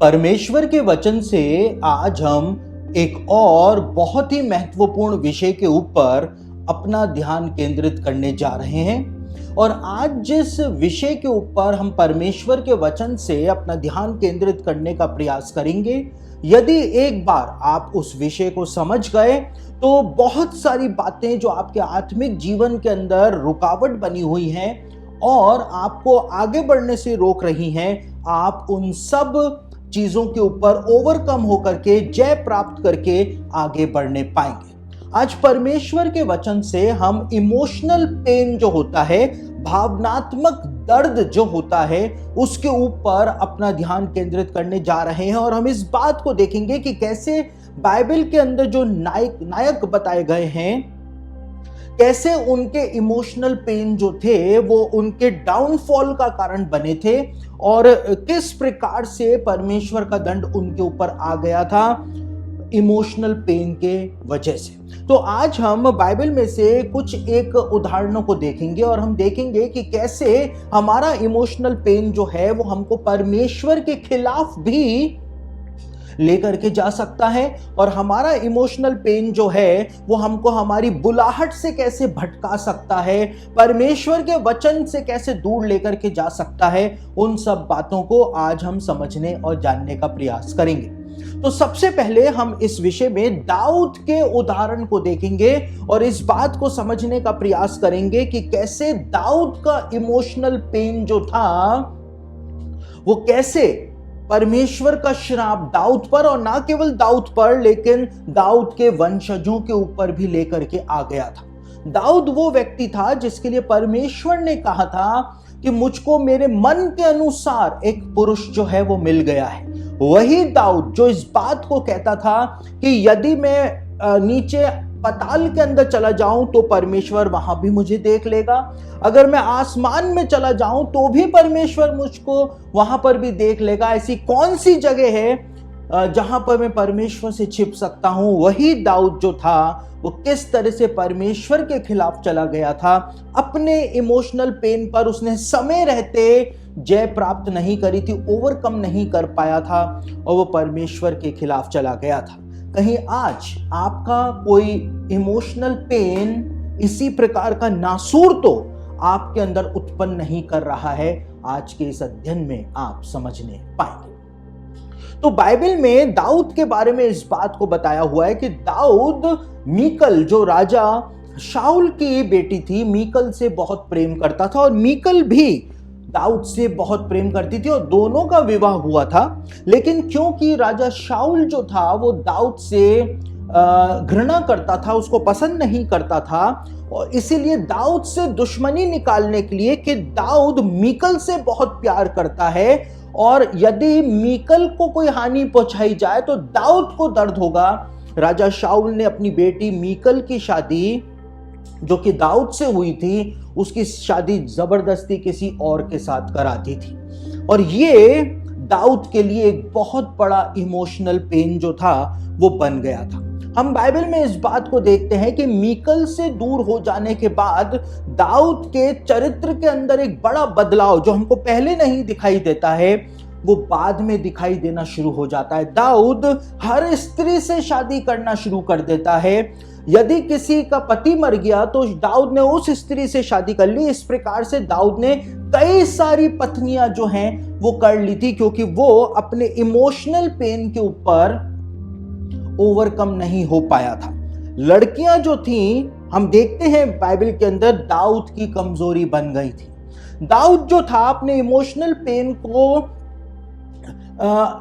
परमेश्वर के वचन से आज हम एक और बहुत ही महत्वपूर्ण विषय के ऊपर अपना ध्यान केंद्रित करने जा रहे हैं। और आज जिस विषय के ऊपर हम परमेश्वर के वचन से अपना ध्यान केंद्रित करने का प्रयास करेंगे, यदि एक बार आप उस विषय को समझ गए तो बहुत सारी बातें जो आपके आत्मिक जीवन के अंदर रुकावट बनी हुई हैं और आपको आगे बढ़ने से रोक रही हैं, आप उन सब चीजों के ऊपर ओवरकम होकर के जय प्राप्त करके आगे बढ़ने पाएंगे। आज परमेश्वर के वचन से हम इमोशनल पेन जो होता है, भावनात्मक दर्द जो होता है, उसके ऊपर अपना ध्यान केंद्रित करने जा रहे हैं। और हम इस बात को देखेंगे कि कैसे बाइबल के अंदर जो नायक बताए गए हैं, कैसे उनके इमोशनल पेन जो थे वो उनके डाउनफॉल का कारण बने थे और किस प्रकार से परमेश्वर का दंड उनके ऊपर आ गया था इमोशनल पेन के वजह से। तो आज हम बाइबल में से कुछ एक उदाहरणों को देखेंगे और हम देखेंगे कि कैसे हमारा इमोशनल पेन जो है वो हमको परमेश्वर के खिलाफ भी लेकर के जा सकता है, और हमारा इमोशनल पेन जो है वो हमको हमारी बुलाहट से कैसे भटका सकता है, परमेश्वर के वचन से कैसे दूर लेकर के जा सकता है। उन सब बातों को आज हम समझने और जानने का प्रयास करेंगे। तो सबसे पहले हम इस विषय में दाऊद के उदाहरण को देखेंगे और इस बात को समझने का प्रयास करेंगे कि कैसे दाऊद का इमोशनल पेन जो था वो कैसे परमेश्वर का श्राप दाऊद पर, और ना केवल दाऊद पर लेकिन दाऊद के वंशजों के ऊपर भी लेकर के आ गया था। दाऊद वो व्यक्ति था जिसके लिए परमेश्वर ने कहा था कि मुझको मेरे मन के अनुसार एक पुरुष जो है वो मिल गया है। वही दाऊद जो इस बात को कहता था कि यदि मैं नीचे पाताल के अंदर चला जाऊं तो परमेश्वर वहां भी मुझे देख लेगा, अगर मैं आसमान में चला जाऊं तो भी परमेश्वर मुझको वहां पर भी देख लेगा। ऐसी कौन सी जगह है जहां पर मैं परमेश्वर से छिप सकता हूं। वही दाऊद जो था वो किस तरह से परमेश्वर के खिलाफ चला गया था, अपने इमोशनल पेन पर उसने समय रहते जय प्राप्त नहीं करी थी, ओवरकम नहीं कर पाया था और वो परमेश्वर के खिलाफ चला गया था। कहीं आज आपका कोई इमोशनल पेन इसी प्रकार का नासूर तो आपके अंदर उत्पन्न नहीं कर रहा है, आज के इस अध्ययन में आप समझने पाएंगे। तो बाइबल में दाऊद के बारे में इस बात को बताया हुआ है कि दाऊद मीकल जो राजा शाऊल की बेटी थी, मीकल से बहुत प्रेम करता था और मीकल भी दाऊद से बहुत प्रेम करती थी और दोनों का विवाह हुआ था। लेकिन क्योंकि राजा शाऊल जो था वो दाऊद से घृणा करता था, उसको पसंद नहीं करता था, और इसीलिए दाऊद से दुश्मनी निकालने के लिए कि दाऊद मीकल से बहुत प्यार करता है और यदि मीकल को कोई हानि पहुंचाई जाए तो दाऊद को दर्द होगा, राजा शाऊल ने अपनी बेटी मीकल की शादी जो कि दाऊद से हुई थी, उसकी शादी जबरदस्ती किसी और के साथ करा दी थी। और ये दाऊद के लिए एक बहुत बड़ा इमोशनल पेन जो था वो बन गया था। हम बाइबल में इस बात को देखते हैं कि मीकल से दूर हो जाने के बाद दाऊद के चरित्र के अंदर एक बड़ा बदलाव जो हमको पहले नहीं दिखाई देता है वो बाद में दिखाई देना शुरू हो जाता है। दाऊद हर स्त्री से शादी करना शुरू कर देता है। यदि किसी का पति मर गया तो दाऊद ने उस स्त्री से शादी कर ली। इस प्रकार से दाऊद ने कई सारी पत्नियां जो हैं वो कर ली थी, क्योंकि वो अपने इमोशनल पेन के ऊपर ओवरकम नहीं हो पाया था। लड़कियां जो थी, हम देखते हैं बाइबल के अंदर दाऊद की कमजोरी बन गई थी। दाऊद जो था अपने इमोशनल पेन को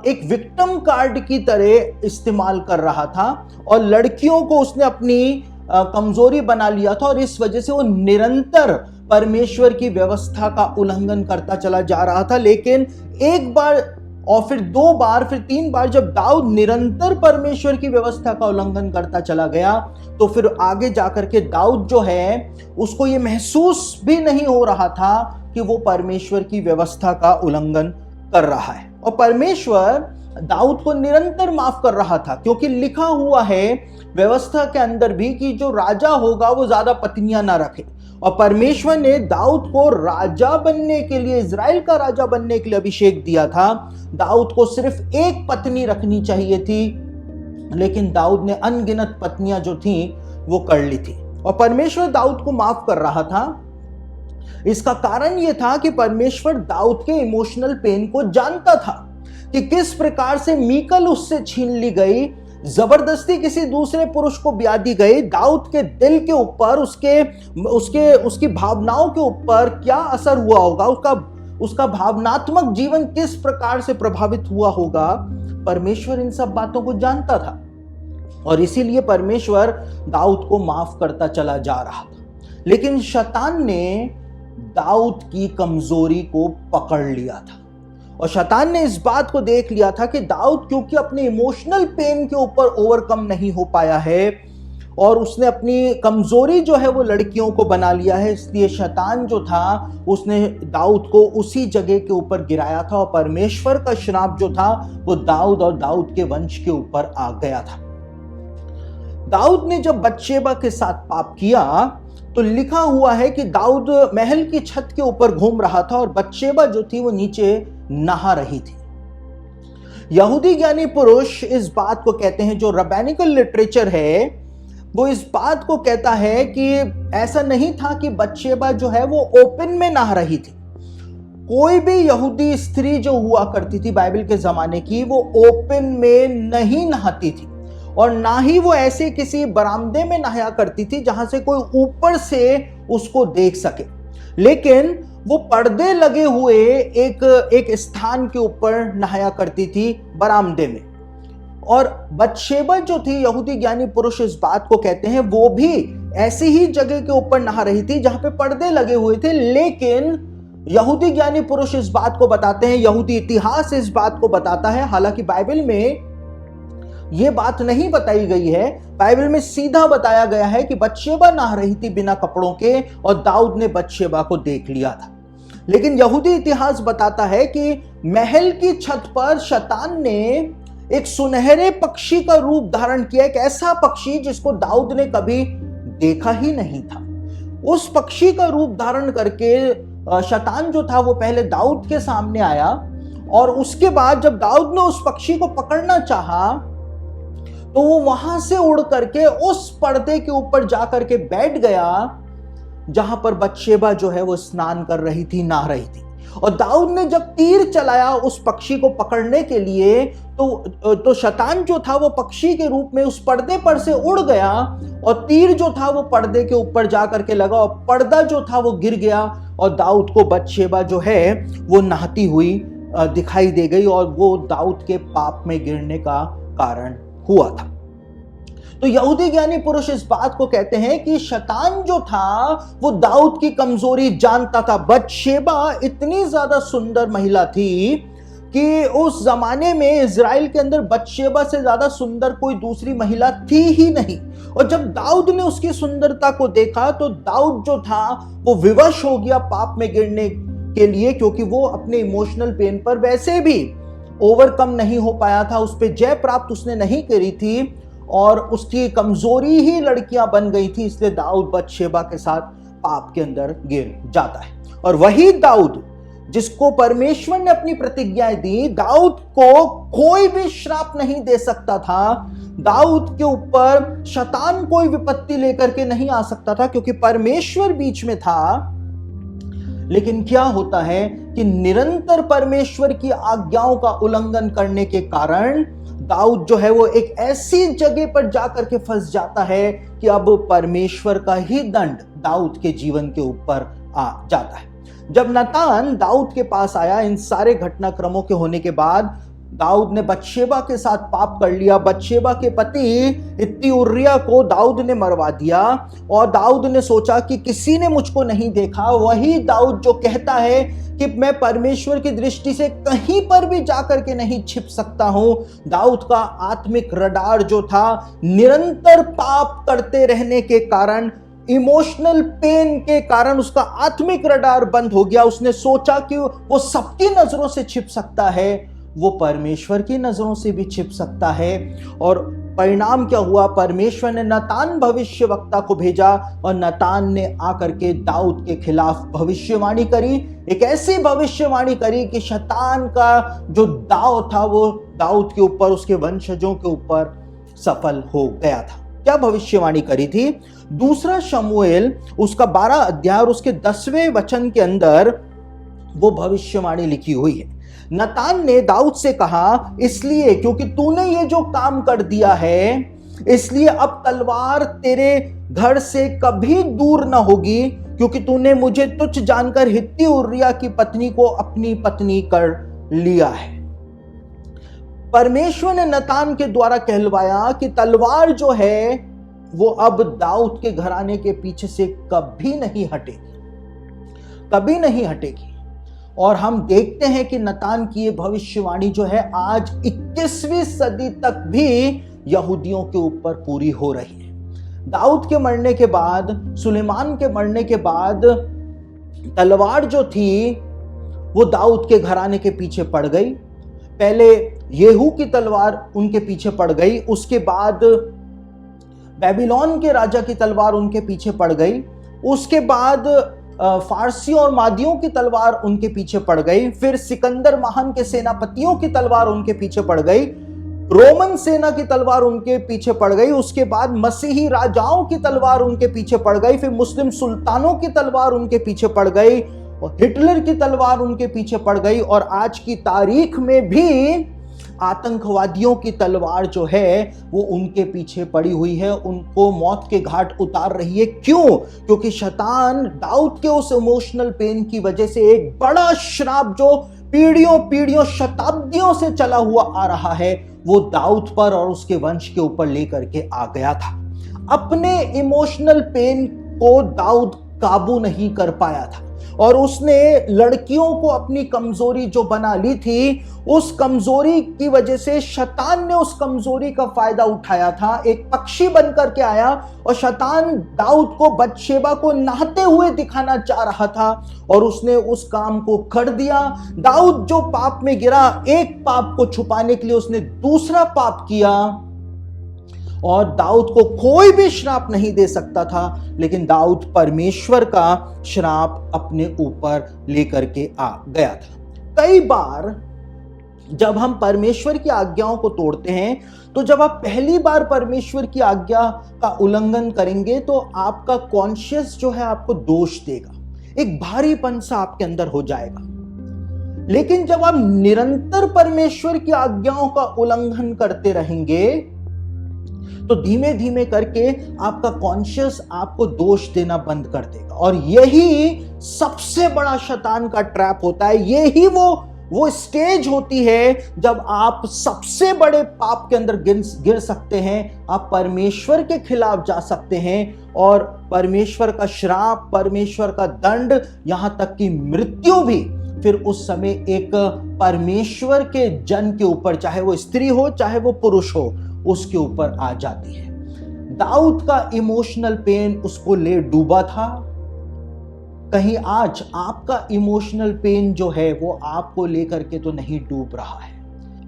एक विक्टिम कार्ड की तरह इस्तेमाल कर रहा था और लड़कियों को उसने अपनी कमजोरी बना लिया था, और इस वजह से वो निरंतर परमेश्वर की व्यवस्था का उल्लंघन करता चला जा रहा था। लेकिन एक बार और फिर दो बार, फिर तीन बार जब दाऊद निरंतर परमेश्वर की व्यवस्था का उल्लंघन करता चला गया तो फिर आगे जाकर के दाऊद जो है उसको ये महसूस भी नहीं हो रहा था कि वो परमेश्वर की व्यवस्था का उल्लंघन कर रहा है, और परमेश्वर दाऊद को निरंतर माफ कर रहा था, क्योंकि लिखा हुआ है व्यवस्था के अंदर भी कि जो राजा होगा वो ज्यादा पत्नियां ना रखे। और परमेश्वर ने दाऊद को राजा बनने के लिए, इजराइल का राजा बनने के लिए अभिषेक दिया था। दाऊद को सिर्फ एक पत्नी रखनी चाहिए थी, लेकिन दाऊद ने अनगिनत पत्नियां जो थी वो कर ली थी। और परमेश्वर दाऊद को माफ कर रहा था। इसका कारण यह था कि परमेश्वर दाऊद के इमोशनल पेन को जानता था कि किस प्रकार से मीकल उससे छीन ली गई, जबरदस्ती किसी दूसरे पुरुष को ब्याह दी गई। दाऊद के दिल के ऊपर, उसकी भावनाओं के ऊपर क्या असर हुआ होगा, उसका भावनात्मक जीवन किस प्रकार से प्रभावित हुआ होगा। परमेश्वर इन सब बातों को जानता था और इसीलिए परमेश्वर दाऊद को माफ करता चला जा रहा था। लेकिन शैतान ने दाऊद की कमजोरी को पकड़ लिया था और शैतान ने इस बात को देख लिया था कि दाऊद क्योंकि अपने इमोशनल पेन के ऊपर ओवरकम नहीं हो पाया है और उसने अपनी कमजोरी जो है वो लड़कियों को बना लिया है, इसलिए शैतान जो था उसने दाऊद को उसी जगह के ऊपर गिराया था और परमेश्वर का श्राप जो था वो दाऊद और दाऊद के वंश के ऊपर आ गया था। दाऊद ने जब बत्शेबा के साथ पाप किया तो लिखा हुआ है कि दाऊद महल की छत के ऊपर घूम रहा था और बत्शेबा जो थी वो नीचे नहा रही थी। यहूदी ज्ञानी पुरुष इस बात को कहते हैं, जो रबैनिकल लिटरेचर है वो इस बात को कहता है कि ऐसा नहीं था कि बत्शेबा जो है वो ओपन में नहा रही थी। कोई भी यहूदी स्त्री जो हुआ करती थी बाइबल के जमाने की, वो ओपन में नहीं नहाती थी और ना ही वो ऐसे किसी बरामदे में नहाया करती थी जहां से कोई ऊपर से उसको देख सके, लेकिन वो पर्दे लगे हुए एक स्थान के ऊपर नहाया करती थी, बरामदे में। और बत्शेबा जो थी, यहूदी ज्ञानी पुरुष इस बात को कहते हैं, वो भी ऐसी ही जगह के ऊपर नहा रही थी जहां पे पर्दे लगे हुए थे। लेकिन यहूदी ज्ञानी पुरुष इस बात को बताते हैं, यहूदी इतिहास इस बात को बताता है, हालांकि बाइबल में यह बात नहीं बताई गई है, बाइबल में सीधा बताया गया है कि बत्शेबा नहा रही थी बिना कपड़ों के और दाऊद ने बत्शेबा को देख लिया था। लेकिन यहूदी इतिहास बताता है कि महल की छत पर शैतान ने एक सुनहरे पक्षी का रूप धारण किया, एक ऐसा पक्षी जिसको दाऊद ने कभी देखा ही नहीं था। उस पक्षी का रूप धारण करके शैतान जो था वो पहले दाऊद के सामने आया और उसके बाद जब दाऊद ने उस पक्षी को पकड़ना चाहा तो वो वहां से उड़ करके उस पर्दे के ऊपर जाकर के बैठ गया जहां पर बत्शेबा जो है वो स्नान कर रही थी, नहा रही थी। और दाऊद ने जब तीर चलाया उस पक्षी को पकड़ने के लिए तो शैतान जो था वो पक्षी के रूप में उस पर्दे पर से उड़ गया और तीर जो था वो पर्दे के ऊपर जाकर के लगा और पर्दा जो था वो गिर गया और दाऊद को बत्शेबा जो है वो नहाती हुई दिखाई दे गई और वो दाऊद के पाप में गिरने का कारण हुआ था। तो यहूदी ज्ञानी पुरुष इस बात को कहते हैं कि शैतान जो था वो दाऊद की कमजोरी जानता था। बत्शेबा इतनी ज्यादा सुंदर महिला थी कि उस जमाने में इजराइल के अंदर बत्शेबा से ज्यादा सुंदर कोई दूसरी महिला थी ही नहीं। और जब दाऊद ने उसकी सुंदरता को देखा तो दाऊद जो था वो विवश हो गया पाप में गिरने के लिए, क्योंकि वो अपने इमोशनल पेन पर वैसे भी ओवरकम नहीं हो पाया था, उस पर जय प्राप्त उसने नहीं करी थी और उसकी कमजोरी ही लड़कियां बन गई थी, इसलिए दाऊद बत्शेबा के साथ पाप के अंदर गिर जाता है। और वही दाऊद जिसको परमेश्वर ने अपनी प्रतिज्ञाएं दी, दाऊद को कोई भी श्राप नहीं दे सकता था, दाऊद के ऊपर शैतान कोई विपत्ति लेकर के नहीं आ सकता था क्योंकि परमेश्वर बीच में था। लेकिन क्या होता है कि निरंतर परमेश्वर की आज्ञाओं का उल्लंघन करने के कारण दाऊद जो है वो एक ऐसी जगह पर जाकर के फंस जाता है कि अब परमेश्वर का ही दंड दाऊद के जीवन के ऊपर आ जाता है। जब नातान दाऊद के पास आया, इन सारे घटनाक्रमों के होने के बाद दाऊद ने बत्शेबा के साथ पाप कर लिया। बत्शेबा के पति हित्ती उरिय्याह को दाऊद ने मरवा दिया और दाऊद ने सोचा कि किसी ने मुझको नहीं देखा। वही दाऊद जो कहता है कि मैं परमेश्वर की दृष्टि से कहीं पर भी जाकर के नहीं छिप सकता हूं। दाऊद का आत्मिक रडार जो था, निरंतर पाप करते रहने के कारण, इमोशनल पेन के कारण उसका आत्मिक रडार बंद हो गया। उसने सोचा कि वो सबकी नजरों से छिप सकता है वो परमेश्वर की नजरों से भी छिप सकता है। और परिणाम क्या हुआ? परमेश्वर ने नातान भविष्यवक्ता को भेजा और नातान ने आकर के दाऊद के खिलाफ भविष्यवाणी करी। एक ऐसी भविष्यवाणी करी कि शैतान का जो दाव था वो दाऊद के ऊपर, उसके वंशजों के ऊपर सफल हो गया था। क्या भविष्यवाणी करी थी? दूसरा शमूएल उसका 12 अध्याय और उसके 10वें वचन के अंदर वो भविष्यवाणी लिखी हुई है। नातान ने दाऊद से कहा, इसलिए क्योंकि तूने ये जो काम कर दिया है, इसलिए अब तलवार तेरे घर से कभी दूर ना होगी, क्योंकि तूने मुझे तुच्छ जानकर हित्ती उरिय्याह की पत्नी को अपनी पत्नी कर लिया है। परमेश्वर ने नातान के द्वारा कहलवाया कि तलवार जो है वो अब दाऊद के घराने के पीछे से कभी नहीं हटेगी, कभी नहीं हटेगी। और हम देखते हैं कि नातान की ये भविष्यवाणी जो है आज 21वीं सदी तक भी यहूदियों के ऊपर पूरी हो रही है। दाऊद के मरने के बाद, सुलेमान के मरने के बाद तलवार जो थी वो दाऊद के घराने के पीछे पड़ गई। पहले येहू की तलवार उनके पीछे पड़ गई, उसके बाद बेबीलोन के राजा की तलवार उनके पीछे पड़ गई, उसके बाद फारसियों और मादियों की तलवार उनके पीछे पड़ गई, फिर सिकंदर महान के सेनापतियों की तलवार उनके पीछे पड़ गई, रोमन सेना की तलवार उनके पीछे पड़ गई, उसके बाद मसीही राजाओं की तलवार उनके पीछे पड़ गई, फिर मुस्लिम सुल्तानों की तलवार उनके पीछे पड़ गई और हिटलर की तलवार उनके पीछे पड़ गई। और आज की तारीख में भी आतंकवादियों की तलवार जो है वो उनके पीछे पड़ी हुई है, उनको मौत के घाट उतार रही है। क्यों? क्योंकि शैतान दाऊद के उस इमोशनल पेन की वजह से एक बड़ा श्राप जो पीढ़ियों पीढ़ियों शताब्दियों से चला हुआ आ रहा है वो दाऊद पर और उसके वंश के ऊपर लेकर के आ गया था। अपने इमोशनल पेन को दाऊद काबू नहीं कर पाया था और उसने लड़कियों को अपनी कमजोरी जो बना ली थी, उस कमजोरी की वजह से शैतान ने उस कमजोरी का फायदा उठाया था। एक पक्षी बनकर के आया और शैतान दाऊद को बतशेबा को नहाते हुए दिखाना चाह रहा था और उसने उस काम को कर दिया। दाऊद जो पाप में गिरा, एक पाप को छुपाने के लिए उसने दूसरा पाप किया और दाऊद को कोई भी श्राप नहीं दे सकता था, लेकिन दाऊद परमेश्वर का श्राप अपने ऊपर लेकर के आ गया था। कई बार जब हम परमेश्वर की आज्ञाओं को तोड़ते हैं, तो जब आप पहली बार परमेश्वर की आज्ञा का उल्लंघन करेंगे तो आपका कॉन्शियस जो है आपको दोष देगा, एक भारीपन सा आपके अंदर हो जाएगा। लेकिन जब आप निरंतर परमेश्वर की आज्ञाओं का उल्लंघन करते रहेंगे तो धीमे धीमे करके आपका कॉन्शियस आपको दोष देना बंद कर देगा। और यही सबसे बड़ा शैतान का ट्रैप होता है, यही वो स्टेज होती है जब आप सबसे बड़े पाप के अंदर गिर सकते हैं, आप परमेश्वर के खिलाफ जा सकते हैं और परमेश्वर का श्राप, परमेश्वर का दंड, यहां तक कि मृत्यु भी फिर उस समय एक परमेश्वर के जन के ऊपर, चाहे वो स्त्री हो चाहे वो पुरुष हो, उसके ऊपर आ जाती है। दाऊद का इमोशनल पेन उसको ले डूबा था। कहीं आज आपका इमोशनल पेन जो है वो आपको लेकर के तो नहीं डूब रहा है?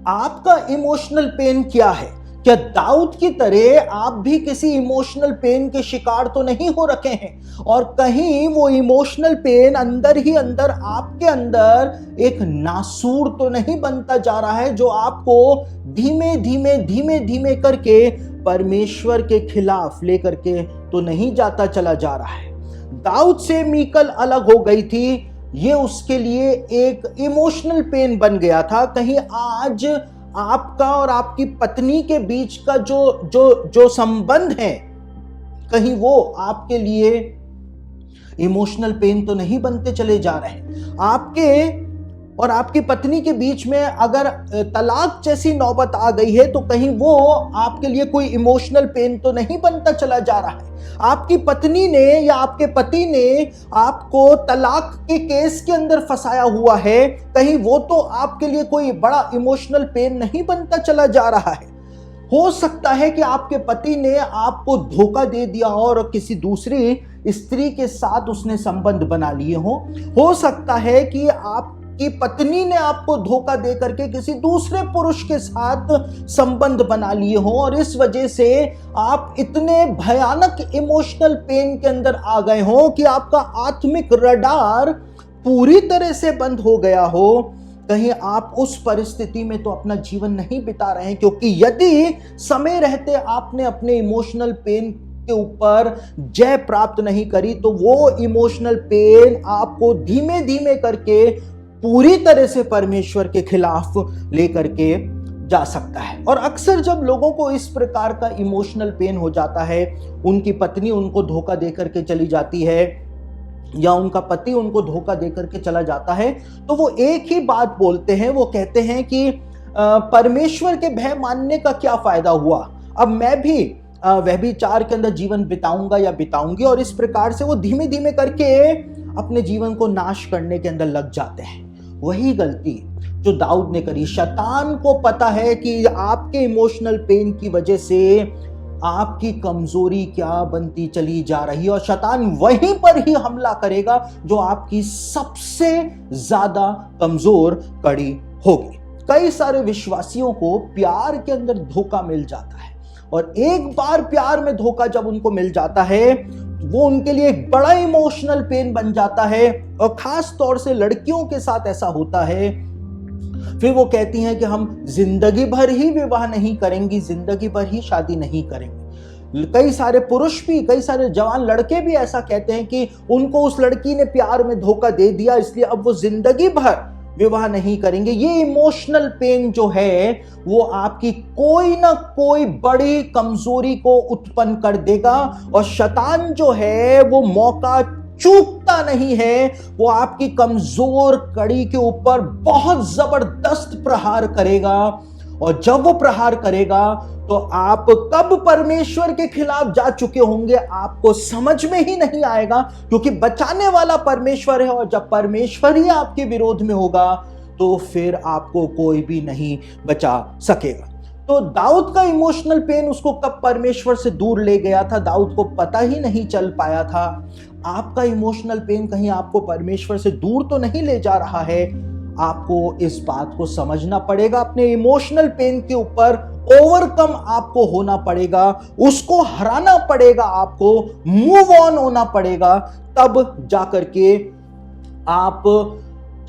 आपका इमोशनल पेन क्या है? क्या दाऊद की तरह आप भी किसी इमोशनल पेन के शिकार तो नहीं हो रखे हैं? और कहीं वो इमोशनल पेन अंदर ही अंदर आपके अंदर एक नासूर तो नहीं बनता जा रहा है जो आपको धीमे धीमे करके परमेश्वर के खिलाफ लेकर के तो नहीं जाता चला जा रहा है? दाऊद से मीकल अलग हो गई थी, ये उसके लिए एक इमोशनल पेन बन गया था। कहीं आज आपका और आपकी पत्नी के बीच का जो संबंध है, कहीं वो आपके लिए इमोशनल पेन तो नहीं बनते चले जा रहे हैं? आपके और आपकी पत्नी के बीच में अगर तलाक जैसी नौबत आ गई है तो कहीं वो आपके लिए कोई इमोशनल पेन तो नहीं बनता चला जा रहा है? आपकी पत्नी ने या आपके पति ने आपको तलाक के केस के अंदर फंसाया हुआ है, कहीं वो तो आपके लिए कोई बड़ा इमोशनल पेन नहीं बनता चला जा रहा है? हो सकता है कि आपके पति ने आपको धोखा दे दिया और किसी दूसरी स्त्री के साथ उसने संबंध बना लिए हो सकता है कि आपकी आपकी पत्नी ने आपको धोखा दे करके किसी दूसरे पुरुष के साथ संबंध बना लिए हो और इस वजह से आप इतने भयानक इमोशनल पेन के अंदर आ गए हो कि आपका आत्मिक रडार पूरी तरह से बंद हो गया हो, कहीं आप उस परिस्थिति में तो अपना जीवन नहीं बिता रहे हैं, क्योंकि यदि समय रहते आपने अपने इमोशनल पेन के ऊपर जय प्राप्त नहीं करी तो वो इमोशनल पेन आपको धीमे धीमे करके पूरी तरह से परमेश्वर के खिलाफ लेकर के जा सकता है। और अक्सर जब लोगों को इस प्रकार का इमोशनल पेन हो जाता है, उनकी पत्नी उनको धोखा दे करके चली जाती है या उनका पति उनको धोखा दे करके चला जाता है, तो वो एक ही बात बोलते हैं, वो कहते हैं कि परमेश्वर के भय मानने का क्या फायदा हुआ, अब मैं भी व्यभिचार के अंदर जीवन बिताऊंगा या बिताऊंगी। और इस प्रकार से वो धीमे धीमे करके अपने जीवन को नाश करने के अंदर लग जाते हैं। वही गलती जो दाऊद ने करी। शैतान को पता है कि आपके इमोशनल पेन की वजह से आपकी कमजोरी क्या बनती चली जा रही है और शैतान वहीं पर ही हमला करेगा जो आपकी सबसे ज्यादा कमजोर कड़ी होगी। कई सारे विश्वासियों को प्यार के अंदर धोखा मिल जाता है और एक बार प्यार में धोखा जब उनको मिल जाता है वो उनके लिए एक बड़ा इमोशनल पेन बन जाता है। और खास तौर से लड़कियों के साथ ऐसा होता है, फिर वो कहती हैं कि हम जिंदगी भर ही विवाह नहीं करेंगी, जिंदगी भर ही शादी नहीं करेंगे। कई सारे पुरुष भी, कई सारे जवान लड़के भी ऐसा कहते हैं कि उनको उस लड़की ने प्यार में धोखा दे दिया, इसलिए अब वो जिंदगी भर विवाह नहीं करेंगे। ये इमोशनल पेन जो है वो आपकी कोई ना कोई बड़ी कमजोरी को उत्पन्न कर देगा और शैतान जो है वो मौका चूकता नहीं है, वो आपकी कमजोर कड़ी के ऊपर बहुत जबरदस्त प्रहार करेगा। और जब वो प्रहार करेगा तो आप कब परमेश्वर के खिलाफ जा चुके होंगे आपको समझ में ही नहीं आएगा, क्योंकि बचाने वाला परमेश्वर है और जब परमेश्वर ही आपके विरोध में होगा तो फिर आपको कोई भी नहीं बचा सकेगा। तो दाऊद का इमोशनल पेन उसको कब परमेश्वर से दूर ले गया था, दाऊद को पता ही नहीं चल पाया था। आपका इमोशनल पेन कहीं आपको परमेश्वर से दूर तो नहीं ले जा रहा है। आपको इस बात को समझना पड़ेगा, अपने इमोशनल पेन के ऊपर ओवरकम आपको होना पड़ेगा, उसको हराना पड़ेगा, आपको मूव ऑन होना पड़ेगा, तब जाकर के आप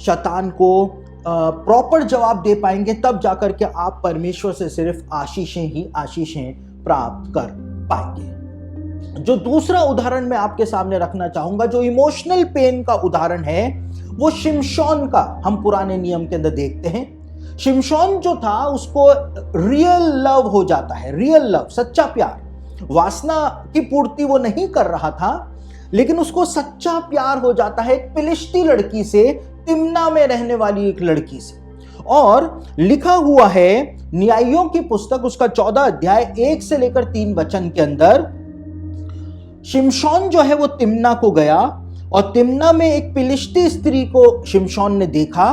शैतान को प्रॉपर जवाब दे पाएंगे, तब जाकर के आप परमेश्वर से सिर्फ आशीषें ही आशीषें प्राप्त कर पाएंगे। जो दूसरा उदाहरण मैं आपके सामने रखना चाहूंगा, जो इमोशनल पेन का उदाहरण है, वो शिमशोन का हम पुराने नियम के अंदर देखते हैं। शिमशोन जो था उसको रियल लव हो जाता है, रियल लव, सच्चा प्यार। वासना की पूर्ति वो नहीं कर रहा था, लेकिन उसको सच्चा प्यार हो जाता है एक फिलिस्ती लड़की से, तिम्ना में रहने वाली एक लड़की से। और लिखा हुआ है न्यायियों की पुस्तक उसका 14 अध्याय 1 से लेकर 3 वचन के अंदर, शिमशोन जो है वो तिम्ना को गया और तिम्ना में एक फिलिस्ती स्त्री को शिमशोन ने देखा।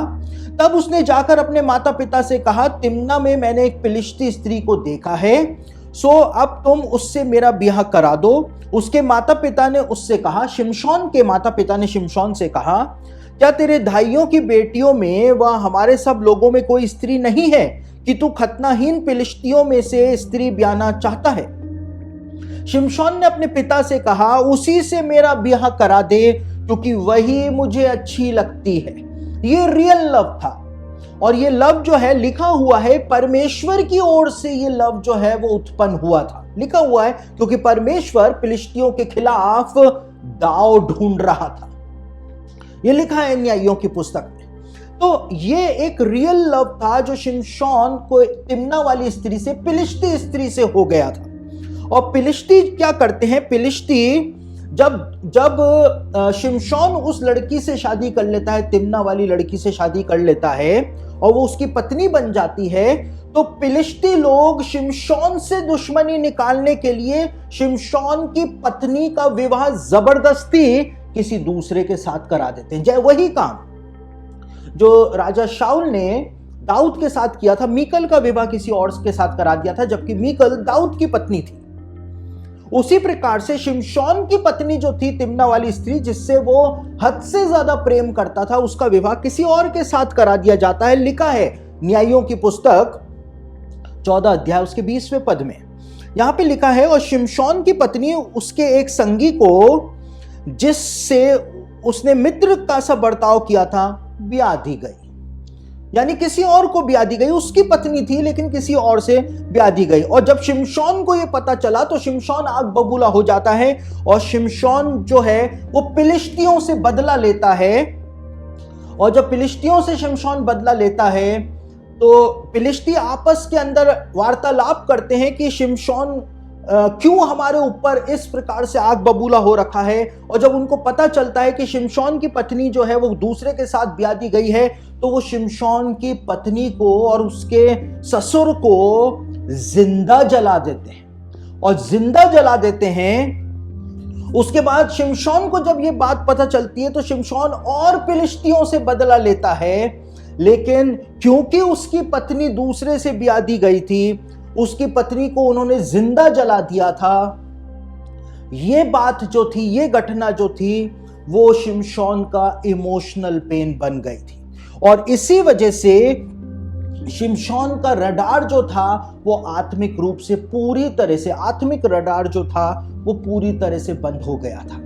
तब उसने जाकर अपने माता पिता से कहा, तिम्ना में मैंने एक फिलिस्ती स्त्री को देखा है, सो अब तुम उससे मेरा ब्याह करा दो। उसके माता पिता ने उससे कहा, शिमशोन के माता पिता ने शिमशोन से कहा, क्या तेरे भाइयों की बेटियों में व हमारे सब लोगों में कोई स्त्री नहीं है कि तू खतनाहीन फिलिस्तियों में से स्त्री ब्याहना चाहता है? शिमशोन ने अपने पिता से कहा, उसी से मेरा ब्याह करा दे क्योंकि वही मुझे अच्छी लगती है। ये रियल लव था और ये लव जो है लिखा हुआ है परमेश्वर की ओर से, ये लव जो है वो उत्पन्न हुआ था। लिखा हुआ है क्योंकि परमेश्वर फिलिस्तियों के खिलाफ दाव ढूंढ रहा था। ये लिखा है न्यायियों की पुस्तक में। तो ये एक रियल लव था जो शिमशोन को तिम्ना वाली स्त्री से, फिलिस्ती स्त्री से हो गया था। और फिलिस्ती क्या करते हैं, फिलिस्ती जब शिमशोन उस लड़की से शादी कर लेता है, तिम्ना वाली लड़की से शादी कर लेता है और वो उसकी पत्नी बन जाती है, तो फिलिस्ती लोग शिमशोन से दुश्मनी निकालने के लिए शिमशोन की पत्नी का विवाह जबरदस्ती किसी दूसरे के साथ करा देते हैं। जय वही काम जो राजा शाऊल ने दाऊद के साथ किया था, मीकल का विवाह किसी और के साथ करा दिया था, जबकि मीकल दाऊद की पत्नी थी। उसी प्रकार से शिमशोन की पत्नी जो थी, तिम्ना वाली स्त्री जिससे वो हद से ज्यादा प्रेम करता था, उसका विवाह किसी और के साथ करा दिया जाता है। लिखा है न्यायों की पुस्तक 14 अध्याय उसके 20वें पद में, यहां पे लिखा है, और शिमशोन की पत्नी उसके एक संगी को जिससे उसने मित्र का सा बर्ताव किया था ब्याह दी गई। यानी किसी और को ब्याह दी गई, उसकी पत्नी थी लेकिन किसी और से ब्याह दी गई। और जब शिमशोन को यह पता चला तो शिमशोन आग बबूला हो जाता है और शिमशोन जो है वो फिलिस्तियों से बदला लेता है। और जब फिलिस्तियों से शिमशोन बदला लेता है तो फिलिस्ती आपस के अंदर वार्तालाप करते हैं कि शिमशोन क्यों हमारे ऊपर इस प्रकार से आग बबूला हो रखा है। और जब उनको पता चलता है कि शिमशोन की पत्नी जो है वो दूसरे के साथ ब्याह दी गई है, तो वो शिमशोन की पत्नी को और उसके ससुर को जिंदा जला देते हैं। और जिंदा जला देते हैं, उसके बाद शिमशोन को जब ये बात पता चलती है तो शिमशोन और फिलिस्तियों से बदला लेता है। लेकिन क्योंकि उसकी पत्नी दूसरे से ब्याह दी गई थी, उसकी पत्नी को उन्होंने जिंदा जला दिया था। ये बात जो थी, ये घटना जो थी, वो शिमशोन का इमोशनल पेन बन गई थी। और इसी वजह से शिमशोन का रडार जो था वो आत्मिक रूप से पूरी तरह से, आत्मिक रडार जो था वो पूरी तरह से बंद हो गया था।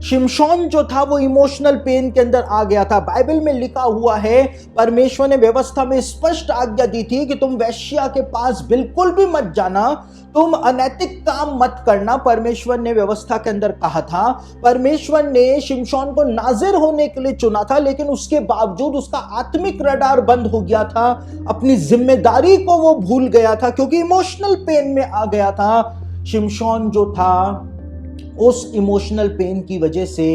शिमशोन जो था वो इमोशनल पेन के अंदर आ गया था। बाइबल में लिखा हुआ है, परमेश्वर ने व्यवस्था में स्पष्ट आज्ञा दी थी कि तुम वेश्या के पास बिल्कुल भी मत जाना, तुम अनैतिक काम मत करना। परमेश्वर ने व्यवस्था के अंदर कहा था। परमेश्वर ने शिमशोन को नाजिर होने के लिए चुना था, लेकिन उसके बावजूद उसका आत्मिक रडार बंद हो गया था। अपनी जिम्मेदारी को वो भूल गया था क्योंकि इमोशनल पेन में आ गया था। शिमशोन जो था उस इमोशनल पेन की वजह से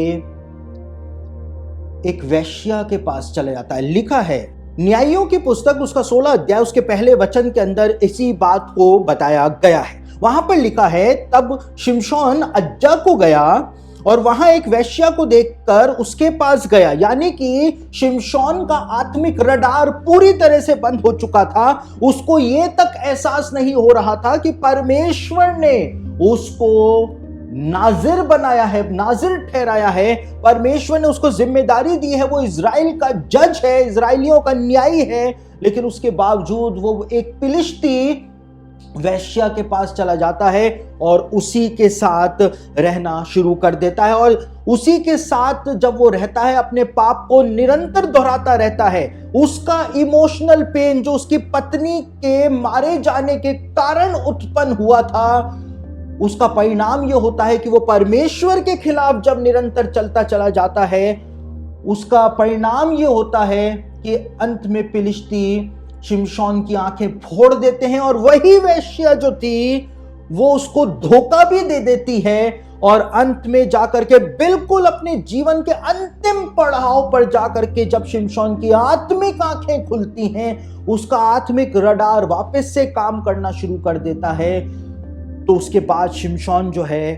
एक वेश्या के पास चला जाता है। लिखा है न्यायों की पुस्तक उसका 16 अध्याय उसके पहले वचन के अंदर इसी बात को बताया गया है। वहां पर लिखा है, तब शिमशोन अज्जा को गया और वहां एक वेश्या को देखकर उसके पास गया। यानी कि शिमशोन का आत्मिक रडार पूरी तरह से बंद हो चुका था। उसको ये तक एहसास नहीं हो रहा था कि परमेश्वर ने उसको नाजिर बनाया है, नाजिर ठहराया है। परमेश्वर ने उसको जिम्मेदारी दी है, वो इजराइल का जज है, इजराइलियों का न्यायी है। लेकिन उसके बावजूद वो एक फिलिस्ती वेश्या के पास चला जाता है और उसी के साथ रहना शुरू कर देता है। और उसी के साथ जब वो रहता है, अपने पाप को निरंतर दोहराता रहता है। उसका इमोशनल पेन जो उसकी पत्नी के मारे जाने के कारण उत्पन्न हुआ था, उसका परिणाम यह होता है कि वो परमेश्वर के खिलाफ जब निरंतर चलता चला जाता है, उसका परिणाम यह होता है कि अंत में फिलिस्ती शिमशोन की आंखें फोड़ देते हैं। और वही वेश्या जो थी वो उसको धोखा भी दे देती है और अंत में जाकर के बिल्कुल अपने जीवन के अंतिम पड़ाव पर जाकर के जब शिमशोन की आत्मिक आंखें खुलती हैं, उसका आत्मिक रडार वापस से काम करना शुरू कर देता है। तो उसके बाद शिमशोन जो है,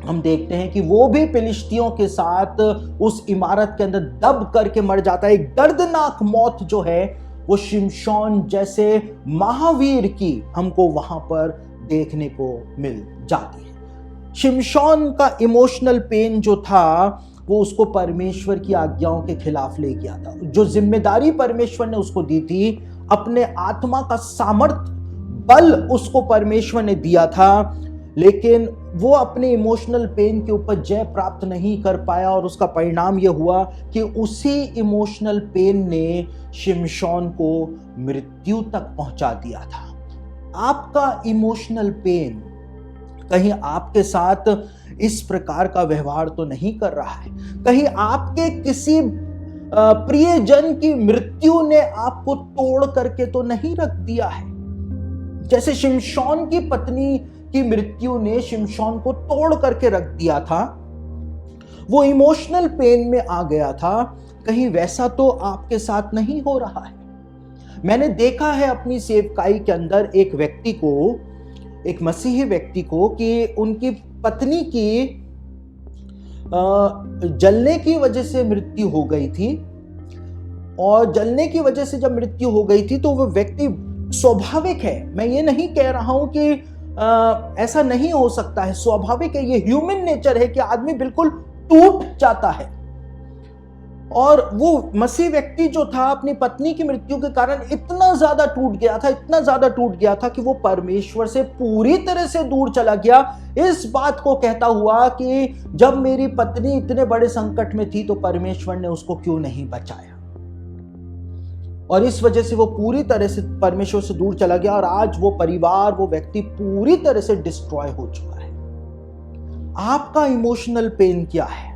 हम देखते हैं कि वो भी फिलिस्तियों के साथ उस इमारत के अंदर दब करके मर जाता है। एक दर्दनाक मौत जो है वो शिमशोन जैसे महावीर की हमको वहां पर देखने को मिल जाती है। शिमशोन का इमोशनल पेन जो था वो उसको परमेश्वर की आज्ञाओं के खिलाफ ले गया था। जो जिम्मेदारी परमेश्वर ने उसको दी थी, अपने आत्मा का सामर्थ्य बल उसको परमेश्वर ने दिया था, लेकिन वो अपने इमोशनल पेन के ऊपर जय प्राप्त नहीं कर पाया। और उसका परिणाम यह हुआ कि उसी इमोशनल पेन ने शिमशोन को मृत्यु तक पहुंचा दिया था। आपका इमोशनल पेन कहीं आपके साथ इस प्रकार का व्यवहार तो नहीं कर रहा है? कहीं आपके किसी प्रियजन की मृत्यु ने आपको तोड़ करके तो नहीं रख दिया है? जैसे शिमशोन की पत्नी की मृत्यु ने शिमशोन को तोड़ करके रख दिया था, वो इमोशनल पेन में आ गया था। कहीं वैसा तो आपके साथ नहीं हो रहा है? मैंने देखा है अपनी सेवकाई के अंदर एक व्यक्ति को, एक मसीही व्यक्ति को, कि उनकी पत्नी की जलने की वजह से मृत्यु हो गई थी। और जलने की वजह से जब मृत्यु हो गई थी तो वो व्यक्ति, स्वाभाविक है, मैं ये नहीं कह रहा हूं कि ऐसा नहीं हो सकता है। स्वाभाविक है, ये ह्यूमन नेचर है कि आदमी बिल्कुल टूट जाता है। और वो मसीह व्यक्ति जो था अपनी पत्नी की मृत्यु के कारण इतना ज्यादा टूट गया था, इतना ज्यादा टूट गया था कि वो परमेश्वर से पूरी तरह से दूर चला गया, इस बात को कहता हुआ कि जब मेरी पत्नी इतने बड़े संकट में थी तो परमेश्वर ने उसको क्यों नहीं बचाया। और इस वजह से वो पूरी तरह से परमेश्वर से दूर चला गया और आज वो परिवार, वो व्यक्ति पूरी तरह से डिस्ट्रॉय हो चुका है। आपका इमोशनल पेन क्या है?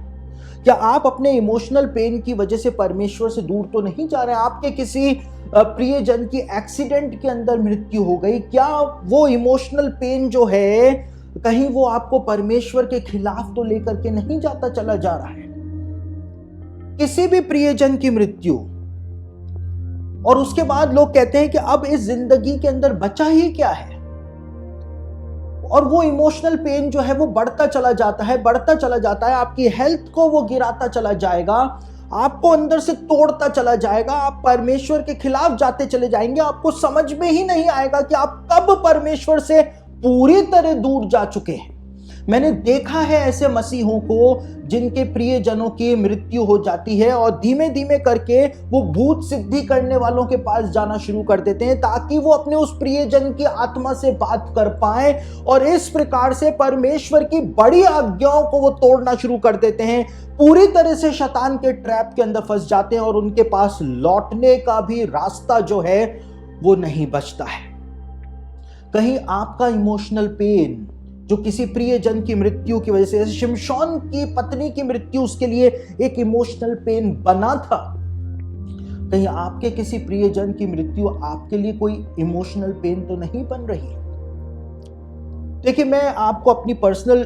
क्या आप अपने इमोशनल पेन की वजह से परमेश्वर से दूर तो नहीं जा रहे हैं? आपके किसी प्रियजन की एक्सीडेंट के अंदर मृत्यु हो गई, क्या वो इमोशनल पेन जो है कहीं वो आपको परमेश्वर के खिलाफ तो लेकर के नहीं जाता चला जा रहा है? किसी भी प्रियजन की मृत्यु और उसके बाद लोग कहते हैं कि अब इस जिंदगी के अंदर बचा ही क्या है, और वो इमोशनल पेन जो है वो बढ़ता चला जाता है, बढ़ता चला जाता है, आपकी हेल्थ को वो गिराता चला जाएगा, आपको अंदर से तोड़ता चला जाएगा, आप परमेश्वर के खिलाफ जाते चले जाएंगे, आपको समझ में ही नहीं आएगा कि आप कब परमेश्वर से पूरी तरह दूर जा चुके हैं। मैंने देखा है ऐसे मसीहों को जिनके प्रियजनों की मृत्यु हो जाती है और धीमे धीमे करके वो भूत सिद्धि करने वालों के पास जाना शुरू कर देते हैं ताकि वो अपने उस प्रियजन की आत्मा से बात कर पाएं, और इस प्रकार से परमेश्वर की बड़ी आज्ञाओं को वो तोड़ना शुरू कर देते हैं, पूरी तरह से शैतान के ट्रैप के अंदर फंस जाते हैं और उनके पास लौटने का भी रास्ता जो है वो नहीं बचता है। कहीं आपका इमोशनल पेन जो किसी प्रियजन की मृत्यु की वजह से, जैसे शिमशोन की पत्नी की मृत्यु उसके लिए एक इमोशनल पेन बना था, कहीं आपके किसी प्रियजन की मृत्यु आपके लिए कोई इमोशनल पेन तो नहीं बन रही है? देखिए, मैं आपको अपनी पर्सनल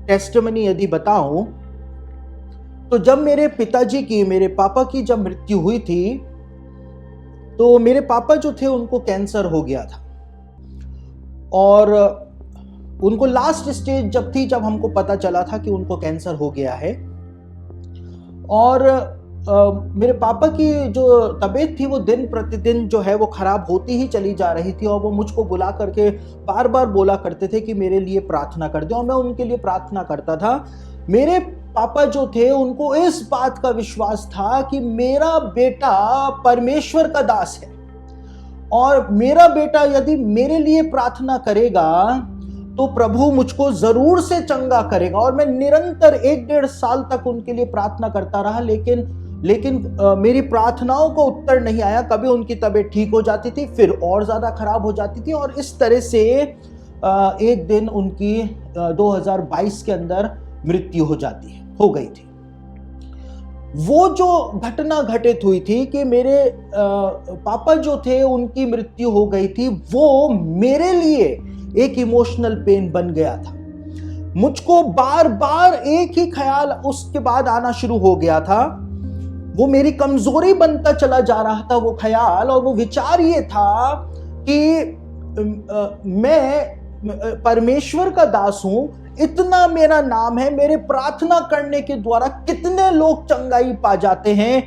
टेस्टिमनी यदि बताऊं तो जब मेरे पिताजी की, मेरे पापा की जब मृत्यु हुई थी तो मेरे पापा जो थे उनको कैंसर हो गया था और उनको लास्ट स्टेज जब थी, जब हमको पता चला था कि उनको कैंसर हो गया है, और मेरे पापा की जो तबीयत थी वो दिन प्रतिदिन जो है वो खराब होती ही चली जा रही थी, और वो मुझको बुला करके बार बार बोला करते थे कि मेरे लिए प्रार्थना कर दो, और मैं उनके लिए प्रार्थना करता था। मेरे पापा जो थे उनको इस बात का विश्वास था कि मेरा बेटा परमेश्वर का दास है और मेरा बेटा यदि मेरे लिए प्रार्थना करेगा तो प्रभु मुझको जरूर से चंगा करेगा। और मैं निरंतर 1-1.5 साल तक उनके लिए प्रार्थना करता रहा, लेकिन मेरी प्रार्थनाओं को उत्तर नहीं आया। कभी उनकी तबीयत ठीक हो जाती थी, फिर और ज्यादा खराब हो जाती थी, और इस तरह से एक दिन उनकी 2022 के अंदर मृत्यु हो गई थी। वो जो घटना घटित हुई थी कि मेरे पापा जो थे उनकी मृत्यु हो गई थी, वो मेरे लिए एक इमोशनल पेन बन गया था। मुझको बार बार एक ही ख्याल उसके बाद आना शुरू हो गया था, वो मेरी कमजोरी बनता चला जा रहा था वो ख्याल, और वो विचार ये था कि मैं परमेश्वर का दास हूं, इतना मेरा नाम है, मेरे प्रार्थना करने के द्वारा कितने लोग चंगाई पा जाते हैं,